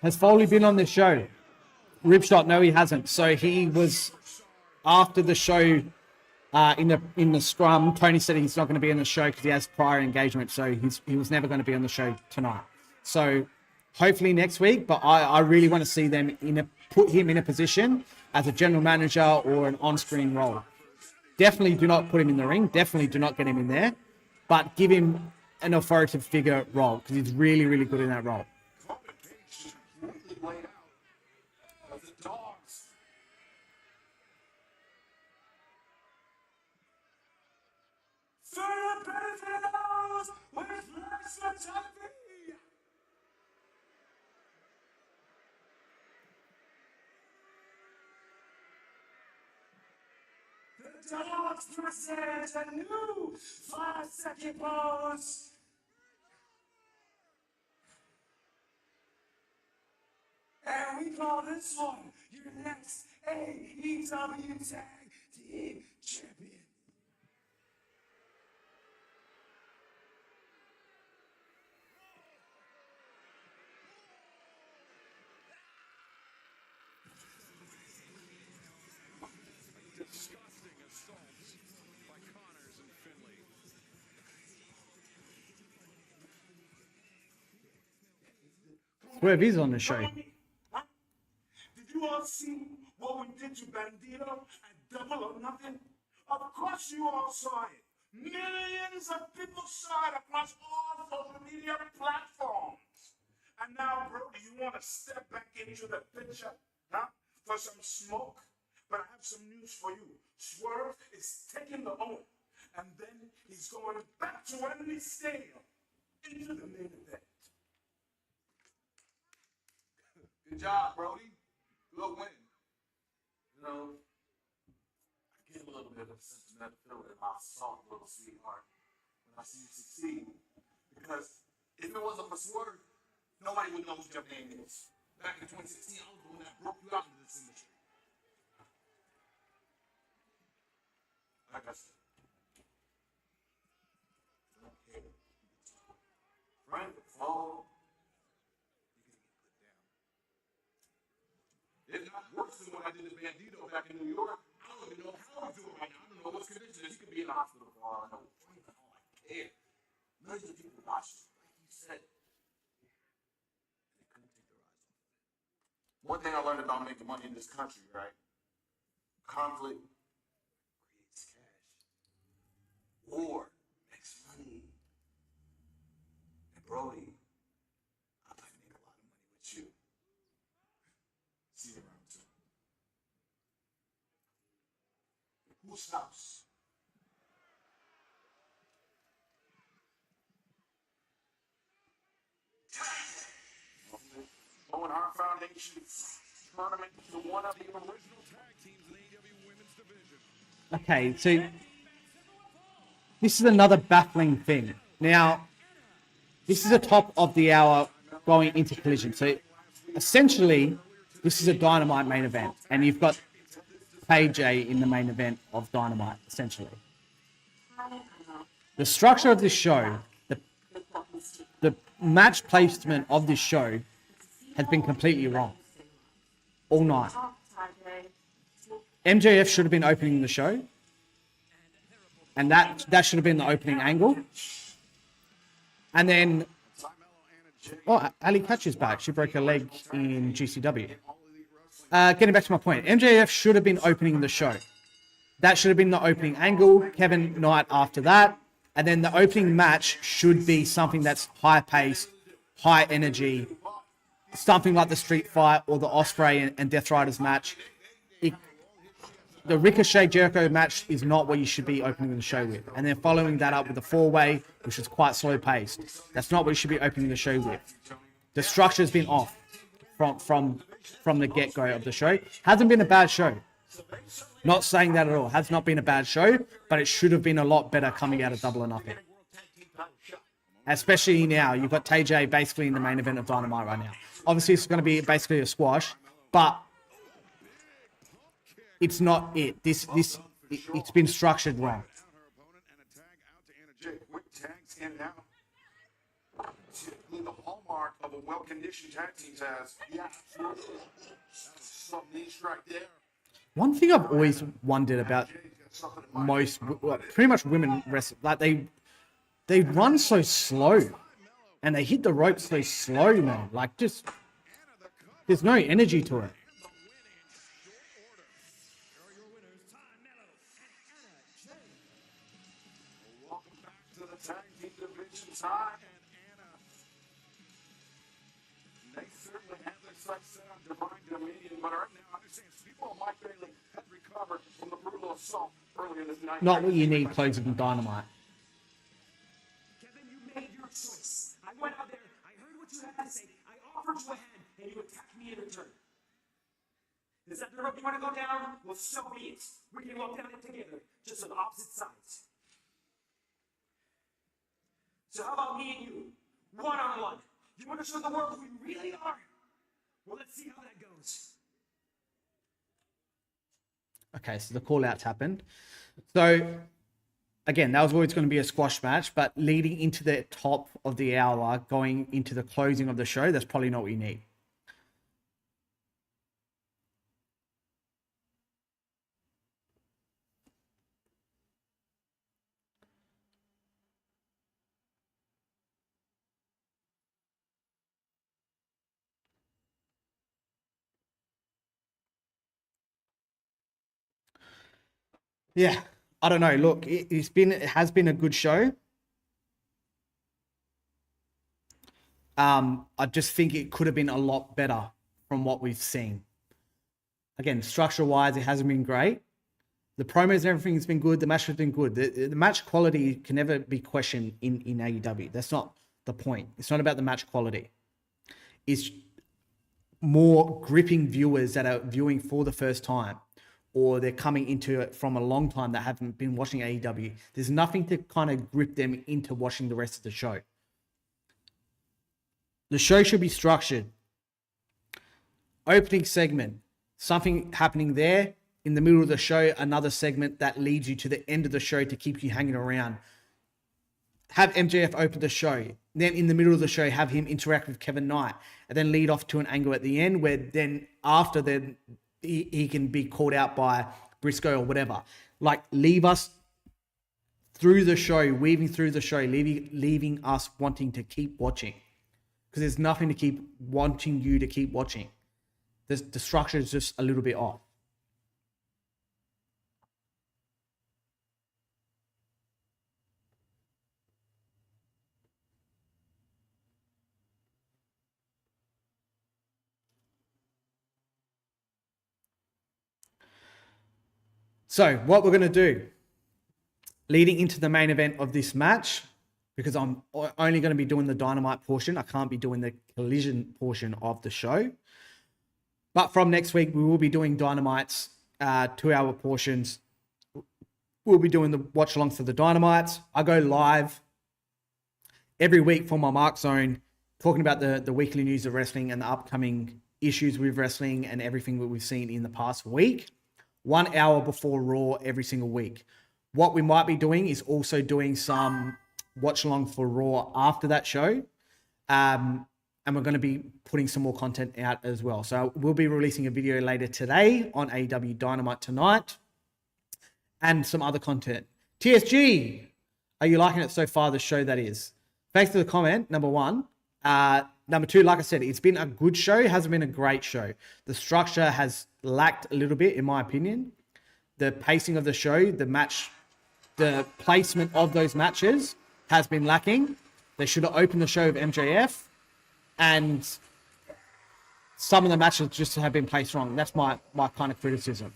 Has Foley been on this show? Ripshot, no, he hasn't. So he was after the show in the scrum. Tony said he's not going to be in the show because he has prior engagement. So he was never going to be on the show tonight. So hopefully next week. But I really want to see them put him in a position as a general manager or an on-screen role. Definitely do not put him in the ring. Definitely do not get him in there. But give him an authoritative figure role because he's really, really good in that role. The Dogs present a new 5-second pose. And we call this one your next AEW Tag Team Champion. Swerve is on the show. Did you all see what we did to Bandito at Double or Nothing? Of course you all saw it. Millions of people saw it across all social media platforms. And now, bro, do you want to step back into the picture, for some smoke? But I have some news for you. Swerve is taking the own, and then he's going back to Wembley Stadium into the main event. Good job, Brody. Good win. You know, I get a little bit of sentimental feeling in my soft little sweetheart when I see you succeed. Because if it wasn't for Swerve, nobody would know who your name is. Back in 2016, I was the one that broke you out into this industry. Like I said, okay. Frank Fall. It's not worse than what I did to Bandito back in New York. I don't even know how he's doing right now. I don't know what's condition is. He could be in the hospital for all I know. I don't care. Millions of people watch it, like you said. They couldn't take their eyes off it. One thing I learned about making money in this country, right? Conflict creates cash. War makes money. And Brody, I'd like to make a lot of money with you. See you around too. House. Owen Hart Foundation tournament to one of the original tag teams in the AEW Women's Division. Okay, so this is another baffling thing. Now, this is the top of the hour going into Collision. So essentially, this is a Dynamite main event, and you've got KJ in the main event of Dynamite, essentially. The structure of this show, the match placement of this show has been completely wrong all night. MJF should have been opening the show, and that should have been the opening angle. And then, Ali Catch is back. She broke her leg in GCW. Getting back to my point, MJF should have been opening the show. That should have been the opening angle. Kevin Knight after that. And then the opening match should be something that's high pace, high energy, something like the Street Fight or the Ospreay and Death Riders match. The Ricochet Jericho match is not what you should be opening the show with. And then following that up with the 4-way, which is quite slow paced. That's not what you should be opening the show with. The structure has been off from the get-go of the show. Hasn't been a bad show. Not saying that at all. Has not been a bad show, but it should have been a lot better coming out of Double or Nothing. Especially now, you've got TJ basically in the main event of Dynamite right now. Obviously, it's going to be basically a squash, but it's not it. It's been structured wrong. Typically, the hallmark of a well-conditioned tag team has some niche right there. One thing I've always wondered about pretty much women wrestlers, like they run so slow, and they hit the ropes so slow, man. Like just there's no energy to it. Welcome back to the tag team division time, and Anna. They certainly have their sights set on Divine Dominion, but right now, understand, people Mike Bailey has recovered from the brutal assault earlier this night. Not what you need closing in Dynamite. Kevin, you made your choice. I went out there, I heard what you had to say, I offered you a hand, and you attacked me in return. Is that the road you want to go down? Well, so be it. We can walk down it together, just on opposite sides. So how about me and you, one-on-one? You want to show the world who you really are? Well, let's see how that goes. Okay, so the call-outs happened. So, again, that was always going to be a squash match, but leading into the top of the hour, going into the closing of the show, that's probably not what you need. Yeah, I don't know. Look, it has been a good show. I just think it could have been a lot better from what we've seen. Again, structure-wise, it hasn't been great. The promos and everything has been good. The match has been good. The match quality can never be questioned in AEW. That's not the point. It's not about the match quality. It's more gripping viewers that are viewing for the first time, or they're coming into it from a long time that haven't been watching AEW. There's nothing to kind of grip them into watching the rest of the show. The show should be structured. Opening segment, something happening there. In the middle of the show, another segment that leads you to the end of the show to keep you hanging around. Have MJF open the show. Then in the middle of the show, have him interact with Kevin Knight. And then lead off to an angle at the end where then after then he can be called out by Briscoe or whatever. Like, leave us through the show, weaving through the show, leaving us wanting to keep watching. Because there's nothing to keep wanting you to keep watching. The structure is just a little bit off. So what we're going to do, leading into the main event of this match, because I'm only going to be doing the Dynamite portion. I can't be doing the Collision portion of the show. But from next week, we will be doing Dynamite's 2-hour portions. We'll be doing the watch-alongs for the Dynamites. I go live every week for my Mark Zone, talking about the weekly news of wrestling and the upcoming issues with wrestling and everything that we've seen in the past week. 1 hour before Raw every single week. What we might be doing is also doing some watch-along for Raw after that show. And we're going to be putting some more content out as well. So we'll be releasing a video later today on AEW Dynamite tonight and some other content. TSG, are you liking it so far, the show that is? Thanks for the comment, number one. Number two, like I said, it's been a good show. It hasn't been a great show. The structure has lacked a little bit, in my opinion. The pacing of the show, the placement of those matches has been lacking. They should have opened the show with MJF, and some of the matches just have been placed wrong. That's my kind of criticism.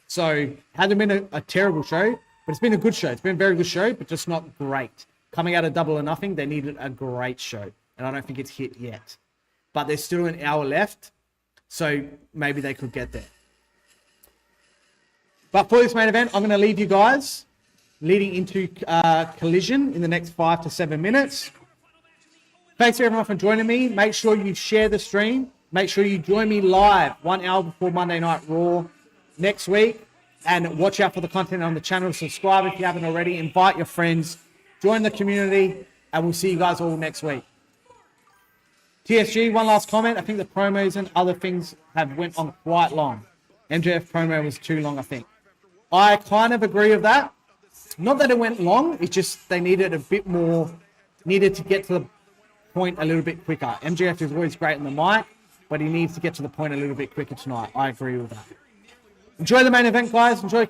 So, hasn't been a terrible show, but it's been a good show. It's been a very good show, but just not great. Coming out of Double or Nothing, they needed a great show, and I don't think it's hit yet. But there's still an hour left, so maybe they could get there. But for this main event, I'm going to leave you guys leading into Collision in the next 5 to 7 minutes. Thanks everyone for joining me. Make sure you share the stream. Make sure you join me live 1 hour before Monday Night Raw next week. And watch out for the content on the channel. Subscribe if you haven't already. Invite your friends. Join the community. And we'll see you guys all next week. TSG, one last comment. I think the promos and other things have went on quite long. MJF promo was too long, I think. I kind of agree with that. Not that it went long. It's just they needed a bit more. Needed to get to the point a little bit quicker. MJF is always great on the mic, but he needs to get to the point a little bit quicker tonight. I agree with that. Enjoy the main event, guys. Enjoy